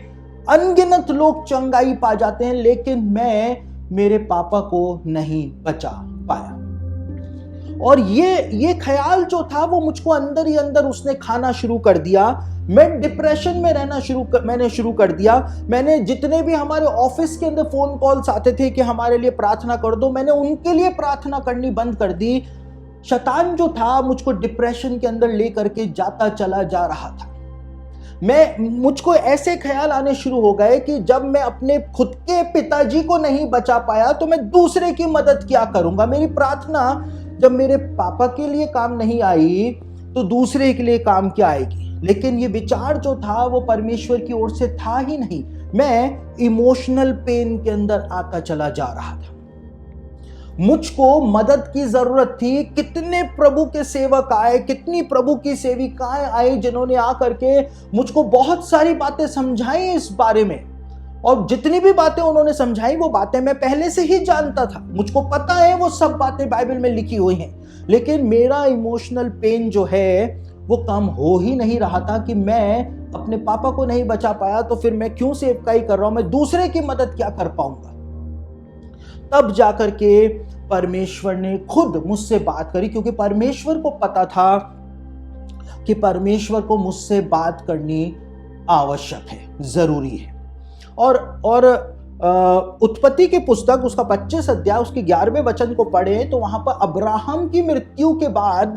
अनगिनत लोग चंगाई पा जाते हैं, लेकिन मैं मेरे पापा को नहीं बचा पाया। और ये ख्याल जो था वो मुझको अंदर ही अंदर उसने खाना शुरू कर दिया। मैं डिप्रेशन में रहना मैंने शुरू कर दिया। मैंने जितने भी हमारे ऑफिस के अंदर फोन कॉल्स आते थे कि हमारे लिए प्रार्थना कर दो, मैंने उनके लिए प्रार्थना करनी बंद कर दी। शैतान जो था मुझको डिप्रेशन के अंदर लेकर के जाता चला जा रहा था। मुझको ऐसे ख्याल आने शुरू हो गए कि जब मैं अपने खुद के पिताजी को नहीं बचा पाया तो मैं दूसरे की मदद क्या करूंगा। मेरी प्रार्थना जब मेरे पापा के लिए काम नहीं आई तो दूसरे के लिए काम क्या आएगी। लेकिन ये विचार जो था वो परमेश्वर की ओर से था ही नहीं। मैं इमोशनल पेन के अंदर आता चला जा रहा था। मुझको मदद की जरूरत थी। कितने प्रभु के सेवक आए, कितनी प्रभु की सेविकाएं आई जिन्होंने आकर के मुझको बहुत सारी बातें समझाई इस बारे में, और जितनी भी बातें उन्होंने समझाई वो बातें मैं पहले से ही जानता था। मुझको पता है वो सब बातें बाइबल में लिखी हुई हैं, लेकिन मेरा इमोशनल पेन जो है वो कम हो ही नहीं रहा था कि मैं अपने पापा को नहीं बचा पाया तो फिर मैं क्यों सेवकाई कर रहा हूं, मैं दूसरे की मदद क्या कर पाऊंगा। तब जाकर के परमेश्वर ने खुद मुझसे बात करी, क्योंकि परमेश्वर को पता था कि परमेश्वर को मुझसे बात करनी आवश्यक है, जरूरी है। और उत्पत्ति की पुस्तक उसका 25 अध्याय उसके 11वें वचन को पढ़े तो वहां पर अब्राहम की मृत्यु के बाद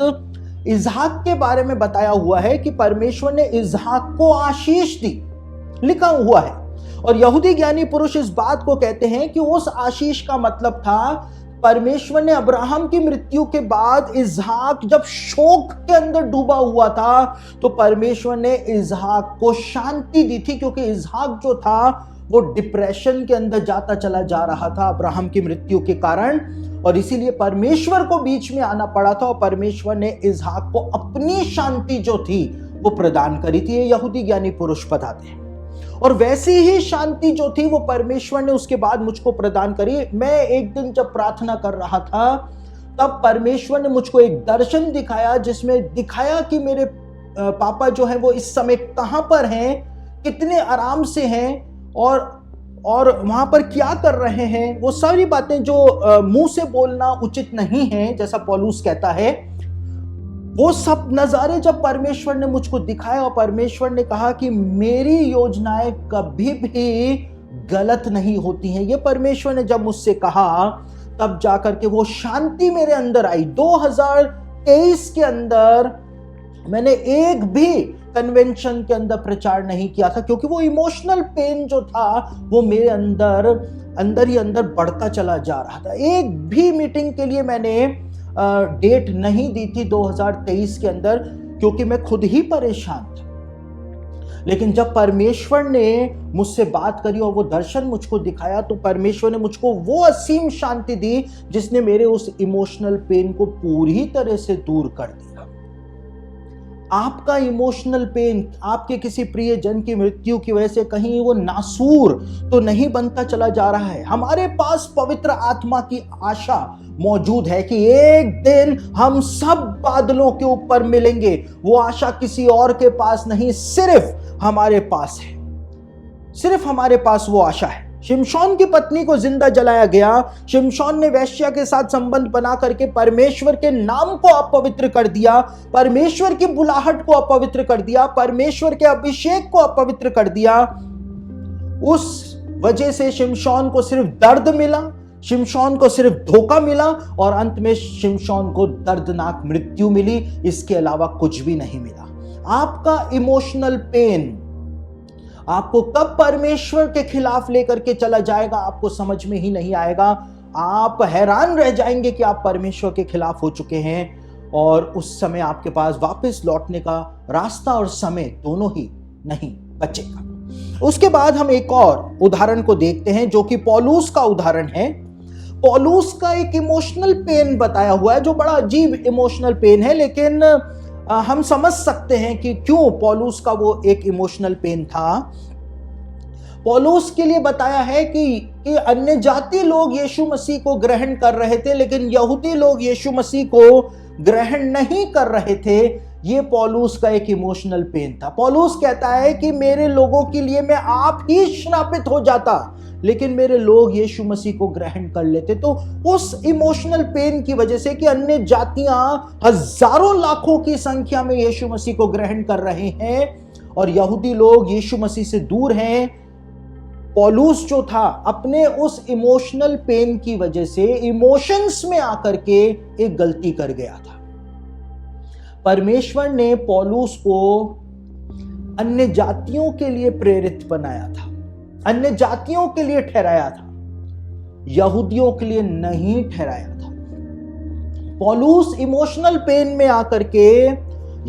इसहाक के बारे में बताया हुआ है कि परमेश्वर ने इसहाक को आशीष दी, लिखा हुआ है। और यहूदी ज्ञानी पुरुष इस बात को कहते हैं कि उस आशीष का मतलब था परमेश्वर ने अब्राहम की मृत्यु के बाद इसहाक जब शोक के अंदर डूबा हुआ था तो परमेश्वर ने इसहाक को शांति दी थी, क्योंकि इसहाक जो था वो डिप्रेशन के अंदर जाता चला जा रहा था अब्राहम की मृत्यु के कारण, और इसीलिए परमेश्वर को बीच में आना पड़ा था और परमेश्वर ने इसहाक को अपनी शांति जो थी वो प्रदान करी थी। ये यहूदी ज्ञानी पुरुष बताते हैं। और वैसी ही शांति जो थी वो परमेश्वर ने उसके बाद मुझको प्रदान करी। मैं एक दिन जब प्रार्थना कर रहा था तब परमेश्वर ने मुझको एक दर्शन दिखाया, जिसमें दिखाया कि मेरे पापा जो है वो इस समय कहां पर हैं, कितने आराम से हैं और वहां पर क्या कर रहे हैं। वो सारी बातें जो मुंह से बोलना उचित नहीं है, जैसा पौलुस कहता है, वो सब नजारे जब परमेश्वर ने मुझको दिखाया और परमेश्वर ने कहा कि मेरी योजनाएं कभी भी गलत नहीं होती हैं, ये परमेश्वर ने जब मुझसे कहा तब जाकर के वो शांति मेरे अंदर आई। 2023 के अंदर मैंने एक भी कन्वेंशन के अंदर प्रचार नहीं किया था, क्योंकि वो इमोशनल पेन जो था वो मेरे अंदर ही अंदर बढ़ता चला जा रहा था। एक भी मीटिंग के लिए मैंने डेट नहीं दी थी 2023 के अंदर, क्योंकि मैं खुद ही परेशान था। लेकिन जब परमेश्वर ने मुझसे बात करी और वो दर्शन मुझको दिखाया तो परमेश्वर ने मुझको वो असीम शांति दी जिसने मेरे उस इमोशनल पेन को पूरी तरह से दूर कर दिया। आपका इमोशनल पेन आपके किसी प्रियजन की मृत्यु की वजह से कहीं वो नासूर तो नहीं बनता चला जा रहा है। हमारे पास पवित्र आत्मा की आशा मौजूद है कि एक दिन हम सब बादलों के ऊपर मिलेंगे। वो आशा किसी और के पास नहीं, सिर्फ हमारे पास है, सिर्फ हमारे पास वो आशा है। शिमशोन की पत्नी को जिंदा जलाया गया। शिमशोन ने वेश्या के साथ संबंध बना करके परमेश्वर के नाम को अपवित्र कर दिया, परमेश्वर की बुलाहट को अपवित्र कर दिया, परमेश्वर के अभिषेक को अपवित्र कर दिया। उस वजह से शिमशोन को सिर्फ दर्द मिला, शिमशोन को सिर्फ धोखा मिला और अंत में शिमशोन को दर्दनाक मृत्यु मिली। इसके अलावा कुछ भी नहीं मिला। आपका इमोशनल पेन आपको कब परमेश्वर के खिलाफ लेकर के चला जाएगा आपको समझ में ही नहीं आएगा। आप हैरान रह जाएंगे कि आप परमेश्वर के खिलाफ हो चुके हैं और उस समय आपके पास वापस लौटने का रास्ता और समय दोनों ही नहीं बचेगा। उसके बाद हम एक और उदाहरण को देखते हैं जो कि पौलुस का उदाहरण है। पौलुस का एक इमोशनल पेन बताया हुआ है जो बड़ा अजीब इमोशनल पेन है, लेकिन हम समझ सकते हैं कि क्यों पौलुस का वो एक इमोशनल पेन था। पौलुस के लिए बताया है कि अन्य जाति लोग यीशु मसीह को ग्रहण कर रहे थे, लेकिन यहूदी लोग यीशु मसीह को ग्रहण नहीं कर रहे थे। ये पौलुस का एक इमोशनल पेन था। पौलुस कहता है कि मेरे लोगों के लिए मैं आप ही श्रापित हो जाता, लेकिन मेरे लोग यीशु मसीह को ग्रहण कर लेते। तो उस इमोशनल पेन की वजह से कि अन्य जातियां हजारों लाखों की संख्या में यीशु मसीह को ग्रहण कर रहे हैं और यहूदी लोग यीशु मसीह से दूर हैं, पौलुस जो था अपने उस इमोशनल पेन की वजह से इमोशंस में आकर के एक गलती कर गया था। परमेश्वर ने पौलुस को अन्य जातियों के लिए प्रेरित बनाया था, अन्य जातियों के लिए ठहराया था, यहूदियों के लिए नहीं ठहराया था। पौलुस इमोशनल पेन में आकर के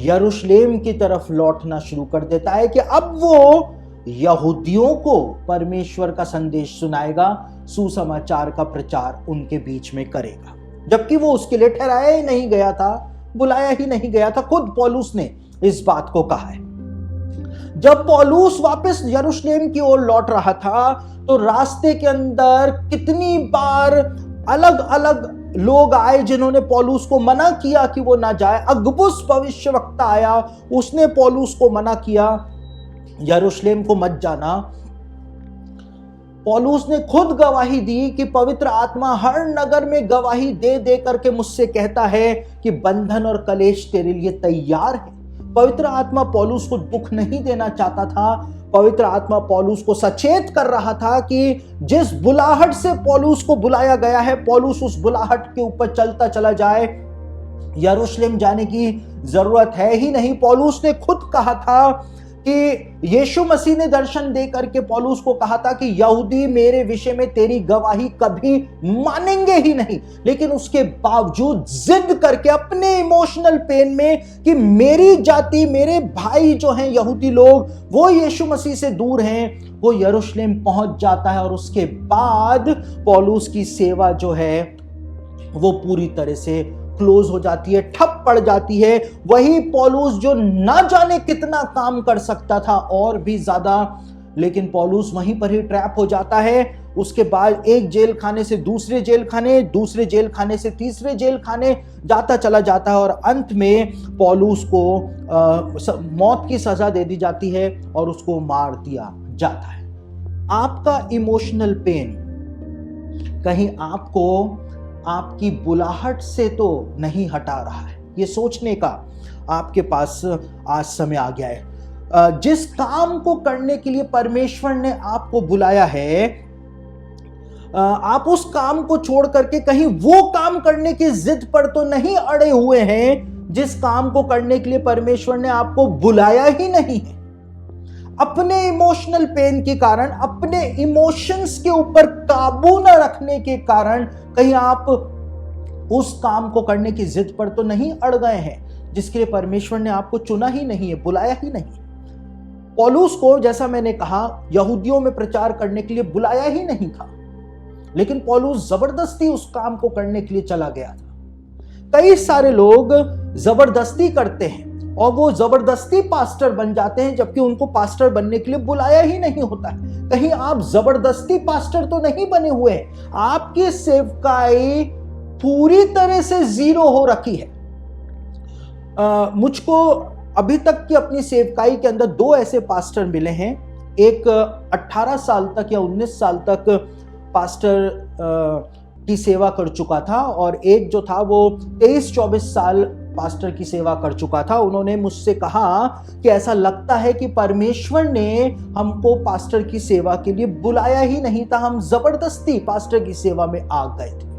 यरूशलेम की तरफ लौटना शुरू कर देता है कि अब वो यहूदियों को परमेश्वर का संदेश सुनाएगा, सुसमाचार का प्रचार उनके बीच में करेगा, जबकि वो उसके लिए ठहराया ही नहीं गया था, बुलाया ही नहीं गया था। खुद पौलुस ने इस बात को कहा है। जब पौलुस वापस यरूशलेम की ओर लौट रहा था तो रास्ते के अंदर कितनी बार अलग अलग लोग आए जिन्होंने पौलुस को मना किया कि वो ना जाए। अगबुस भविष्यवक्ता आया, उसने पौलुस को मना किया यरूशलेम को मत जाना। पौलुस ने खुद गवाही दी कि पवित्र आत्मा हर नगर में गवाही दे दे करके मुझसे कहता है कि बंधन और कलेश तेरे लिए तैयार है। पवित्र आत्मा पौलुस को दुख नहीं देना चाहता था। पवित्र आत्मा पौलुस को सचेत कर रहा था कि जिस बुलाहट से पौलुस को बुलाया गया है, पौलुस उस बुलाहट के ऊपर चलता चला जाए। यरूशलेम जाने की जरूरत है ही नहीं। पौलुस ने खुद कहा था कि यीशु मसीह ने दर्शन दे करके पौलुस को कहा था कि यहूदी मेरे विषय में तेरी गवाही कभी मानेंगे ही नहीं, लेकिन उसके बावजूद जिद करके अपने इमोशनल पेन में कि मेरी जाति, मेरे भाई जो हैं यहूदी लोग, वो यीशु मसीह से दूर हैं, वो यरूशलेम पहुंच जाता है। और उसके बाद पौलुस की सेवा जो है वो पूरी तरह से क्लोज हो जाती है, ठप पड़ जाती है। वही पौलुस जो ना जाने कितना काम कर सकता था और भी ज्यादा, लेकिन पौलुस वहीं पर ही ट्रैप हो जाता है। उसके बाद एक जेल खाने से दूसरे जेल खाने, दूसरे जेल खाने से तीसरे जेल खाने जाता चला जाता है और अंत में पौलुस को मौत की सजा दे दी जाती है और उसको मार दिया जाता है। आपका इमोशनल पेन कहीं आपको आपकी बुलाहट से तो नहीं हटा रहा है, ये सोचने का आपके पास आज समय आ गया है। जिस काम को करने के लिए परमेश्वर ने आपको बुलाया है, आप उस काम को छोड़ करके कहीं वो काम करने की जिद पर तो नहीं अड़े हुए हैं जिस काम को करने के लिए परमेश्वर ने आपको बुलाया ही नहीं है। अपने इमोशनल पेन के कारण, अपने इमोशंस के ऊपर काबू न रखने के कारण कहीं आप उस काम को करने की जिद पर तो नहीं अड़ गए हैं जिसके लिए परमेश्वर ने आपको चुना ही नहीं है, बुलाया ही नहीं। पौलुस को, जैसा मैंने कहा, यहूदियों में प्रचार करने के लिए बुलाया ही नहीं था, लेकिन पौलुस जबरदस्ती उस काम को करने के लिए चला गया था। कई सारे लोग जबरदस्ती करते हैं और वो जबरदस्ती पास्टर बन जाते हैं, जबकि उनको पास्टर बनने के लिए बुलाया ही नहीं होता है। कहीं आप जबरदस्ती पास्टर तो नहीं बने हुए हैं, आपकी सेवकाई पूरी तरह से जीरो हो रखी है। मुझको अभी तक की अपनी सेवकाई के अंदर दो ऐसे पास्टर मिले हैं। एक 18 साल तक या 19 साल तक पास्टर की सेवा कर चुका था और एक जो था वो 23-24 साल पास्टर की सेवा कर चुका था। उन्होंने मुझसे कहा कि ऐसा लगता है कि परमेश्वर ने हमको पास्टर की सेवा के लिए बुलाया ही नहीं था, हम जबरदस्ती पास्टर की सेवा में आ गए थे।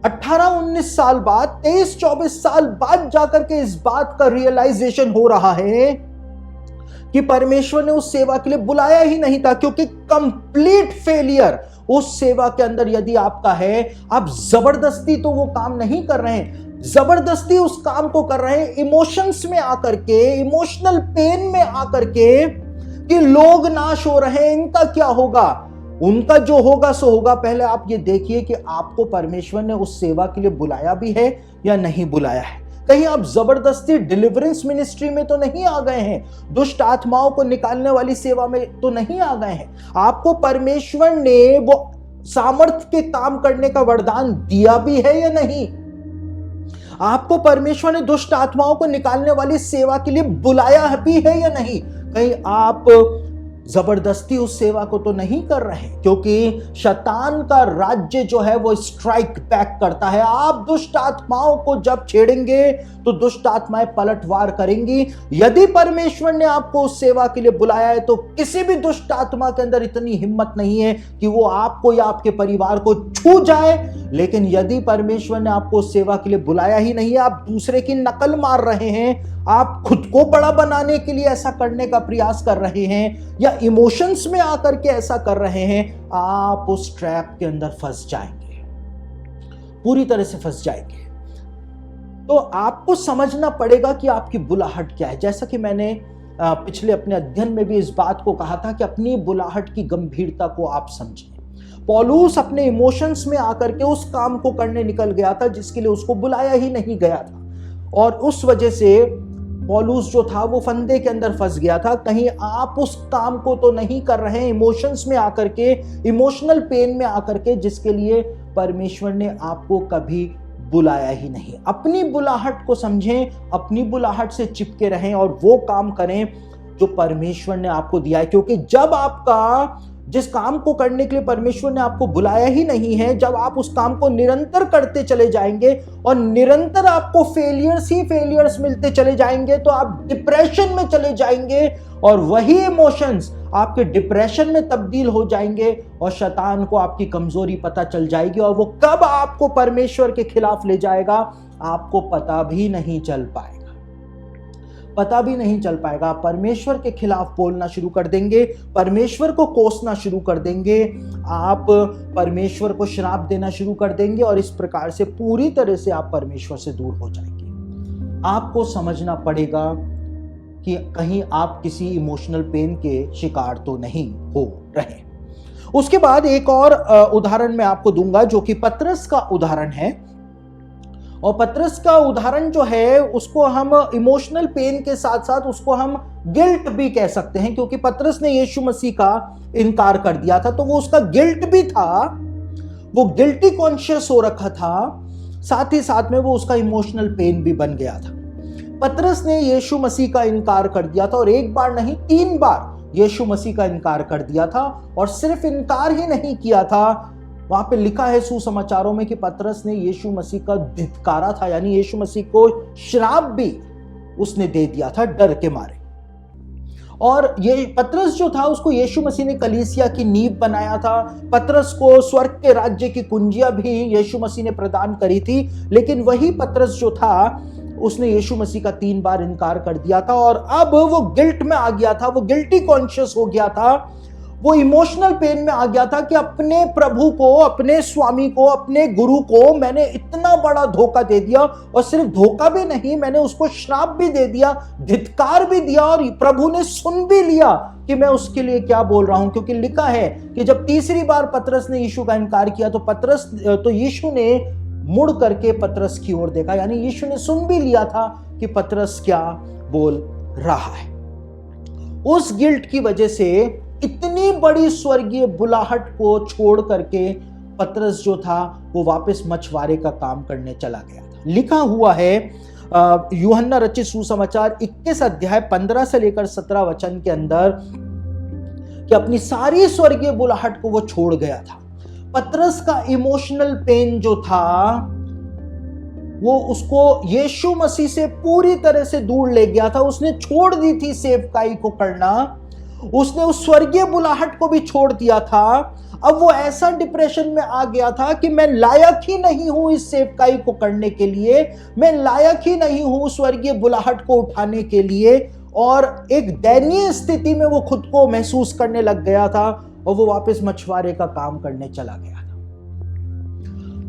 18-19 साल बाद, 23-24 साल बाद जाकर के इस बात का रियलाइजेशन हो रहा है कि परमेश्वर ने उस सेवा के लिए बुलाया ही नहीं था, क्योंकि कंप्लीट फेलियर उस सेवा के अंदर यदि आपका है, आप जबरदस्ती तो वो काम नहीं कर रहे हैं, जबरदस्ती उस काम को कर रहे हैं इमोशंस में आकर के, इमोशनल पेन में आकर के कि लोग नाश हो रहे हैं, इनका क्या होगा, उनका जो होगा सो होगा। पहले आप ये देखिए कि आपको परमेश्वर ने उस सेवा के लिए बुलाया भी है या नहीं बुलाया है। कहीं आप जबरदस्ती डिलीवरेंस मिनिस्ट्री में तो नहीं आ गए हैं, दुष्ट आत्माओं को निकालने वाली सेवा में तो नहीं आ गए हैं। आपको परमेश्वर ने वो सामर्थ्य के काम करने का वरदान दिया भी है या नहीं? आपको परमेश्वर ने दुष्ट आत्माओं को निकालने वाली सेवा के लिए बुलाया भी है या नहीं? कहीं आप जबरदस्ती उस सेवा को तो नहीं कर रहे, क्योंकि शैतान का राज्य जो है वो स्ट्राइक बैक करता है। आप दुष्ट आत्माओं को जब छेड़ेंगे तो दुष्ट आत्माएं पलटवार करेंगी। यदि परमेश्वर ने आपको उस सेवा के लिए बुलाया है तो किसी भी दुष्ट आत्मा के अंदर इतनी हिम्मत नहीं है कि वो आपको या आपके परिवार को छू जाए। लेकिन यदि परमेश्वर ने आपको उस सेवा के लिए बुलाया ही नहीं है, आप दूसरे की नकल मार रहे हैं, आप खुद को बड़ा बनाने के लिए ऐसा करने का प्रयास कर रहे हैं या इमोशंस में आकर के ऐसा कर रहे हैं, आप उस ट्रैप के अंदर फंस जाएंगे, पूरी तरह से फंस जाएंगे। तो आपको समझना पड़ेगा कि आपकी बुलाहट क्या है। जैसा कि मैंने पिछले अपने अध्ययन में भी इस बात को कहा था कि अपनी बुलाहट की गंभीरता को आप समझें। पौलुस अपने इमोशंस में आकर के उस काम को करने निकल गया था जिसके लिए उसको बुलाया ही नहीं गया था, और उस वजह से पौलुस जो था वो फंदे के अंदर फंस गया था। कहीं आप उस काम को तो नहीं कर रहे हैं इमोशंस में आकर के, इमोशनल पेन में आकर के, जिसके लिए परमेश्वर ने आपको कभी बुलाया ही नहीं। अपनी बुलाहट को समझें, अपनी बुलाहट से चिपके रहें और वो काम करें जो परमेश्वर ने आपको दिया है। क्योंकि जब आपका जिस काम को करने के लिए परमेश्वर ने आपको बुलाया ही नहीं है, जब आप उस काम को निरंतर करते चले जाएंगे और निरंतर आपको फेलियर्स ही फेलियर्स मिलते चले जाएंगे, तो आप डिप्रेशन में चले जाएंगे और वही इमोशंस आपके डिप्रेशन में तब्दील हो जाएंगे और शैतान को आपकी कमजोरी पता चल जाएगी और वो कब आपको परमेश्वर के खिलाफ ले जाएगा आपको पता भी नहीं चल पाएगा। आप परमेश्वर के खिलाफ बोलना शुरू कर देंगे, परमेश्वर को कोसना शुरू कर देंगे, आप परमेश्वर को श्राप देना शुरू कर देंगे और इस प्रकार से पूरी तरह से आप परमेश्वर से दूर हो जाएंगे। आपको समझना पड़ेगा कि कहीं आप किसी इमोशनल पेन के शिकार तो नहीं हो रहे। उसके बाद एक और उदाहरण मैं आपको दूंगा जो कि पतरस का उदाहरण है, और पतरस का उदाहरण जो है उसको हम इमोशनल पेन के साथ साथ उसको हम गिल्ट भी कह सकते हैं, क्योंकि पतरस ने यीशु मसीह का इनकार कर दिया था तो वो उसका गिल्ट भी था, वो गिल्टी कॉन्शियस हो रखा था, साथ ही साथ में वो उसका इमोशनल पेन भी बन गया था। पतरस ने यीशु मसीह का इनकार कर दिया था और एक बार नहीं 3 बार यीशु मसीह का इनकार कर दिया था, और सिर्फ इनकार ही नहीं किया था, वहां पे लिखा है सुसमाचारों में कि पतरस ने यीशु मसीह का धिक्कारा था, यानी यीशु मसीह को श्राप भी उसने दे दिया था डर के मारे। और ये पतरस जो था उसको यीशु मसीह ने कलीसिया की नींव बनाया था, पतरस को स्वर्ग के राज्य की कुंजियां भी यीशु मसीह ने प्रदान करी थी, लेकिन वही पतरस जो था उसने यीशु मसीह का 3 बार इनकार कर दिया था और अब वो गिल्ट में आ गया था, वो गिल्टी कॉन्शियस हो गया था, वो इमोशनल पेन में आ गया था कि अपने प्रभु को, अपने स्वामी को, अपने गुरु को मैंने इतना बड़ा धोखा दे दिया, और सिर्फ धोखा भी नहीं, मैंने उसको श्राप भी दे दिया, धिक्कार भी दिया, और प्रभु ने सुन भी लिया कि मैं उसके लिए क्या बोल रहा हूं। क्योंकि लिखा है कि जब तीसरी बार पतरस ने यीशु का इनकार किया तो यीशु ने मुड़ करके पतरस की ओर देखा, यानी यीशु ने सुन भी लिया था कि पतरस क्या बोल रहा है। उस गिल्ट की वजह से इतनी बड़ी स्वर्गीय बुलाहट को छोड़ करके पतरस जो था वो वापस मछुआरे का काम करने चला गया था। लिखा हुआ है यूहन्ना रचित सुसमाचार 21 अध्याय 15 से लेकर 17 वचन के अंदर कि अपनी सारी स्वर्गीय बुलाहट को वो छोड़ गया था। पतरस का इमोशनल पेन जो था वो उसको यीशु मसीह से पूरी तरह से दूर ले गया था। उसने छोड़ दी थी सेवकाई को करना, उसने उस स्वर्गीय बुलाहट को भी छोड़ दिया था। अब वो ऐसा डिप्रेशन में आ गया था कि मैं लायक ही नहीं हूं इस सेवकाई को करने के लिए, मैं लायक ही नहीं हूं स्वर्गीय बुलाहट को उठाने के लिए, और एक दयनीय स्थिति में वो खुद को महसूस करने लग गया था और वो वापस मछुआरे का काम करने चला गया था।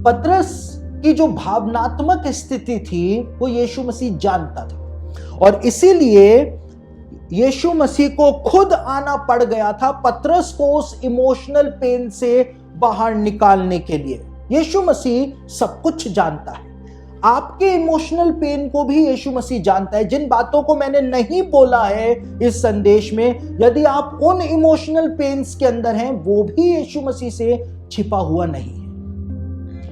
पतरस की जो भावनात्मक स्थिति थी वो यीशु मसीह जानता था, और इसीलिए यीशु मसीह को खुद आना पड़ गया था पतरस को उस इमोशनल पेन से बाहर निकालने के लिए। यीशु मसीह सब कुछ जानता है, आपके इमोशनल पेन को भी यीशु मसीह जानता है। जिन बातों को मैंने नहीं बोला है इस संदेश में, यदि आप उन इमोशनल पेन्स के अंदर हैं, वो भी यीशु मसीह से छिपा हुआ नहीं है,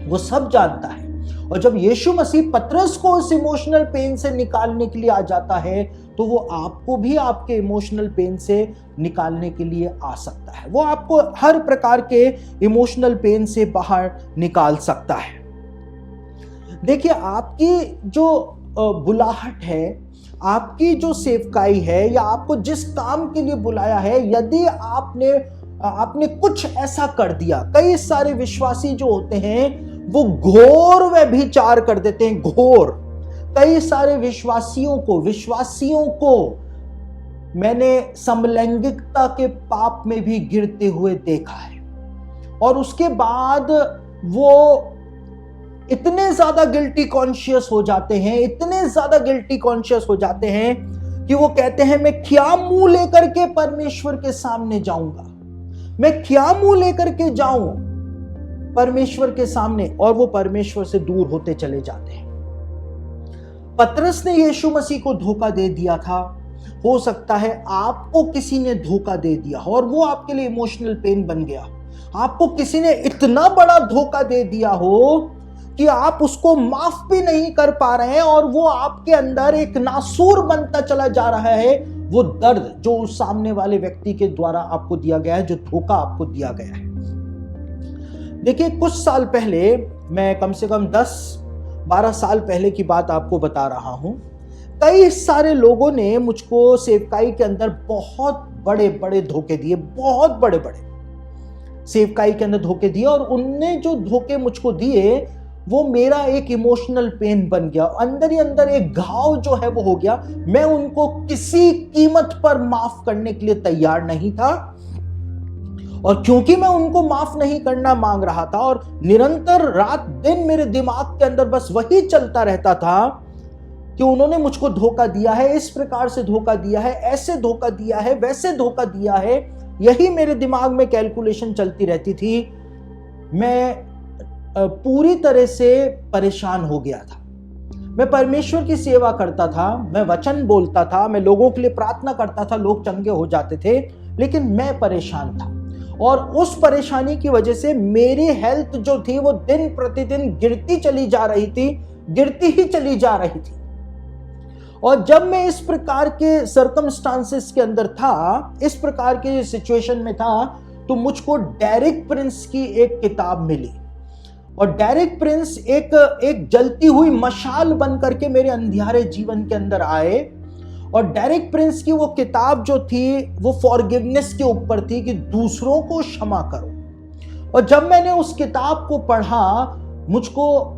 वो सब जानता है। और जब यीशु मसीह पतरस को उस इमोशनल पेन से निकालने के लिए आ जाता है तो वो आपको भी आपके इमोशनल पेन से निकालने के लिए आ सकता है। वो आपको हर प्रकार के इमोशनल पेन से बाहर निकाल सकता है। देखिए, आपकी जो बुलाहट है, आपकी जो सेवकाई है, या आपको जिस काम के लिए बुलाया है, यदि आपने कुछ ऐसा कर दिया, कई सारे विश्वासी जो होते हैं वो घोर व्यभिचार कर देते हैं, घोर। कई सारे विश्वासियों को मैंने समलैंगिकता के पाप में भी गिरते हुए देखा है, और उसके बाद वो इतने ज्यादा गिल्टी कॉन्शियस हो जाते हैं, कि वो कहते हैं मैं क्या मुंह लेकर के परमेश्वर के सामने जाऊंगा, मैं क्या मुंह लेकर के जाऊं परमेश्वर के सामने, और वो परमेश्वर से दूर होते चले जाते हैं। पतरस ने यीशु मसीह को धोखा दे दिया था, हो सकता है आपको किसी ने धोखा दे दिया और वो आपके लिए इमोशनल पेन बन गया। आपको किसी ने इतना बड़ा धोखा दे दिया हो कि आप उसको माफ भी नहीं कर पा रहे हैं, और वो आपके अंदर एक नासूर बनता चला जा रहा है, वो दर्द जो उस सामने वाले व्यक्ति के द्वारा आपको दिया गया है, जो धोखा आपको दिया गया है। देखिए, कुछ साल पहले, मैं कम से कम 10-12 साल पहले की बात आपको बता रहा हूं, कई सारे लोगों ने मुझको सेवकाई के अंदर बहुत बड़े बड़े धोखे दिए, बहुत बड़े बड़े सेवकाई के अंदर धोखे दिए। और उनने जो धोखे मुझको दिए वो मेरा एक इमोशनल पेन बन गया, अंदर ही अंदर एक घाव जो है वो हो गया। मैं उनको किसी कीमत पर माफ करने के लिए तैयार नहीं था, और क्योंकि मैं उनको माफ नहीं करना मांग रहा था और निरंतर रात दिन मेरे दिमाग के अंदर बस वही चलता रहता था कि उन्होंने मुझको धोखा दिया है, इस प्रकार से धोखा दिया है, ऐसे धोखा दिया है, वैसे धोखा दिया है, यही मेरे दिमाग में कैलकुलेशन चलती रहती थी। मैं पूरी तरह से परेशान हो गया था। मैं परमेश्वर की सेवा करता था, मैं वचन बोलता था, मैं लोगों के लिए प्रार्थना करता था, लोग चंगे हो जाते थे, लेकिन मैं परेशान था। और उस परेशानी की वजह से मेरी हेल्थ जो थी वो दिन प्रतिदिन गिरती चली जा रही थी, गिरती ही चली जा रही थी। और जब मैं इस प्रकार के सर्कमस्टांसेस के अंदर था, इस प्रकार के सिचुएशन में था, तो मुझको डेरिक प्रिंस की एक किताब मिली। और डेरिक प्रिंस एक जलती हुई मशाल बन करके मेरे अंधियारे जीवन के अंदर आए। और डेरिक प्रिंस की वो किताब जो थी वो फॉरगिवनेस के ऊपर थी, कि दूसरों को क्षमा करो। और जब मैंने उस किताब को पढ़ा, मुझको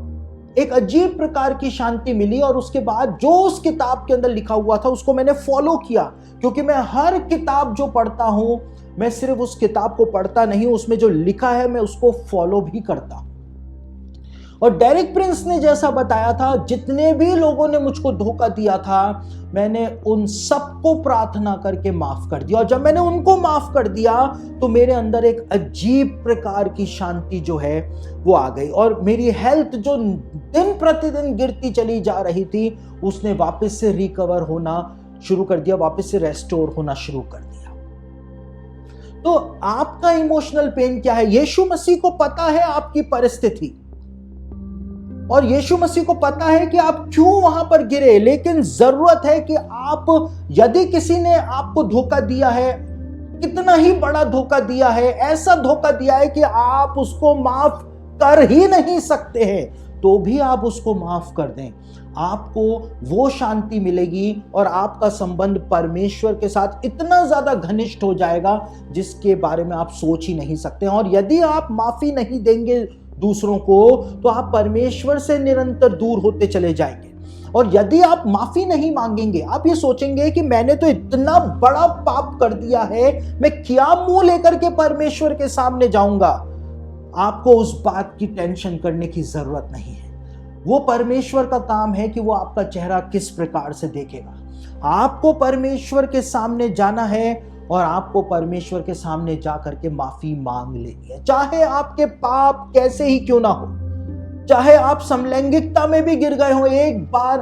एक अजीब प्रकार की शांति मिली। और उसके बाद जो उस किताब के अंदर लिखा हुआ था उसको मैंने फॉलो किया, क्योंकि मैं हर किताब जो पढ़ता हूं, मैं सिर्फ उस किताब को पढ़ता नहीं, उसमें जो लिखा है मैं उसको फॉलो भी करता हूं। और डेरिक प्रिंस ने जैसा बताया था, जितने भी लोगों ने मुझको धोखा दिया था, मैंने उन सबको प्रार्थना करके माफ कर दिया। और जब मैंने उनको माफ कर दिया तो मेरे अंदर एक अजीब प्रकार की शांति जो है वो आ गई। और मेरी हेल्थ जो दिन प्रतिदिन गिरती चली जा रही थी, उसने वापस से रिकवर होना शुरू कर दिया, वापस से रेस्टोर होना शुरू कर दिया। तो आपका इमोशनल पेन क्या है? यीशु मसीह को पता है आपकी परिस्थिति, और यीशु मसीह को पता है कि आप क्यों वहां पर गिरे। लेकिन जरूरत है कि आप, यदि किसी ने आपको धोखा दिया है, कितना ही बड़ा धोखा दिया है, ऐसा धोखा दिया है कि आप उसको माफ कर ही नहीं सकते हैं, तो भी आप उसको माफ कर दें, आपको वो शांति मिलेगी और आपका संबंध परमेश्वर के साथ इतना ज्यादा घनिष्ठ हो जाएगा जिसके बारे में आप सोच ही नहीं सकते। और यदि आप माफी नहीं देंगे दूसरों को, तो आप परमेश्वर से निरंतर दूर होते चले जाएंगे। और यदि आप माफी नहीं मांगेंगे, आप ये सोचेंगे कि मैंने तो इतना बड़ा पाप कर दिया है, मैं क्या मुंह लेकर के परमेश्वर के सामने जाऊंगा। आपको उस बात की टेंशन करने की जरूरत नहीं है। वो परमेश्वर का काम है कि वो आपका चेहरा किस प्रकार से देखेगा। आपको परमेश्वर के सामने जाना है और आपको परमेश्वर के सामने जा करके माफी मांग लेनी है, चाहे आपके पाप कैसे ही क्यों ना हो, चाहे आप समलैंगिकता में भी गिर गए हो। एक बार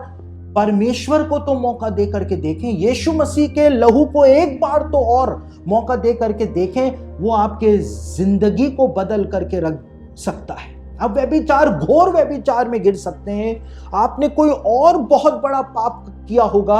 परमेश्वर को तो मौका दे करके देखें, यीशु मसीह के लहू को एक बार तो और मौका दे करके देखें, वो आपके जिंदगी को बदल करके रख सकता है। आप व्यभिचार, घोर व्यभिचार में गिर सकते हैं, आपने कोई और बहुत बड़ा पाप किया होगा,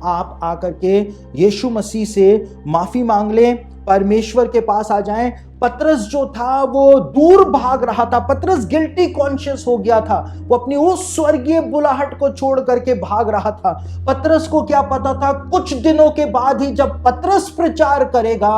आप आकर के यीशु मसीह से माफी मांग लें, परमेश्वर के पास आ जाएं। पतरस जो था वो दूर भाग रहा था, पतरस गिल्टी कॉन्शियस हो गया था, वो अपनी उस स्वर्गीय बुलाहट को छोड़ करके भाग रहा था। पतरस को क्या पता था, कुछ दिनों के बाद ही जब पतरस प्रचार करेगा,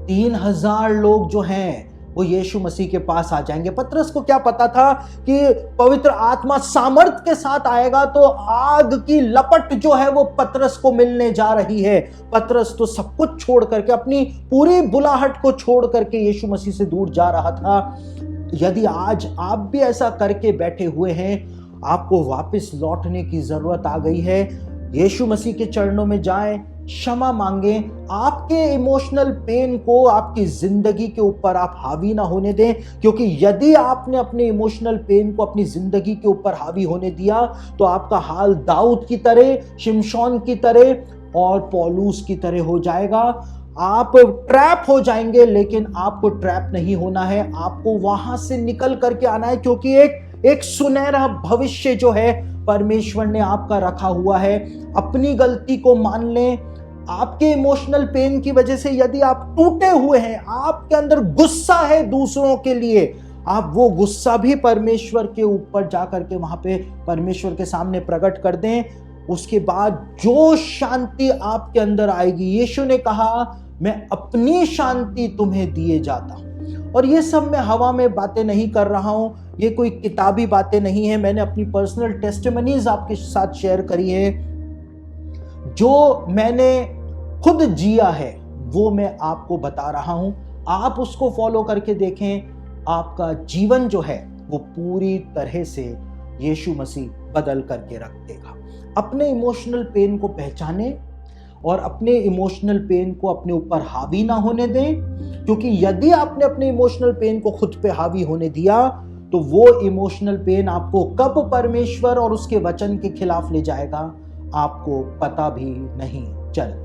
3000 लोग जो हैं वो यीशु मसीह के पास आ जाएंगे। पतरस को क्या पता था कि पवित्र आत्मा सामर्थ के साथ आएगा तो आग की लपट जो है वो पतरस को मिलने जा रही है। पतरस तो सब कुछ छोड़ करके, अपनी पूरी बुलाहट को छोड़ करके यीशु मसीह से दूर जा रहा था। यदि आज आप भी ऐसा करके बैठे हुए हैं, आपको वापस लौटने की जरूरत आ गई है। यीशु मसीह के चरणों में जाएं, क्षमा मांगें, आपके इमोशनल पेन को आपकी जिंदगी के ऊपर आप हावी ना होने दें, क्योंकि यदि आपने अपने इमोशनल पेन को अपनी जिंदगी के ऊपर हावी होने दिया तो आपका हाल दाऊद की तरह, शिमशोन की तरह और पौलुस की तरह हो जाएगा। आप ट्रैप हो जाएंगे, लेकिन आपको ट्रैप नहीं होना है, आपको वहां से निकल करके आना है, क्योंकि एक सुनहरा भविष्य जो है परमेश्वर ने आपका रखा हुआ है। अपनी गलती को मान लें। आपके इमोशनल पेन की वजह से यदि आप टूटे हुए हैं, आपके अंदर गुस्सा है दूसरों के लिए, आप वो गुस्सा भी परमेश्वर के ऊपर जाकर के वहां पे परमेश्वर के सामने प्रकट कर दें। उसके बाद जो शांति आपके अंदर आएगी, यीशु ने कहा मैं अपनी शांति तुम्हें दिए जाता हूं। और ये सब मैं हवा में बातें नहीं कर रहा हूं, ये कोई किताबी बातें नहीं है। मैंने अपनी पर्सनल टेस्टिमनीज आपके साथ शेयर करी है। जो मैंने खुद जिया है वो मैं आपको बता रहा हूं। आप उसको फॉलो करके देखें, आपका जीवन जो है वो पूरी तरह से यीशु मसीह बदल करके रख देगा। अपने इमोशनल पेन को पहचानें और अपने इमोशनल पेन को अपने ऊपर हावी ना होने दें, क्योंकि यदि आपने अपने इमोशनल पेन को खुद पे हावी होने दिया तो वो इमोशनल पेन आपको कब परमेश्वर और उसके वचन के खिलाफ ले जाएगा आपको पता भी नहीं चल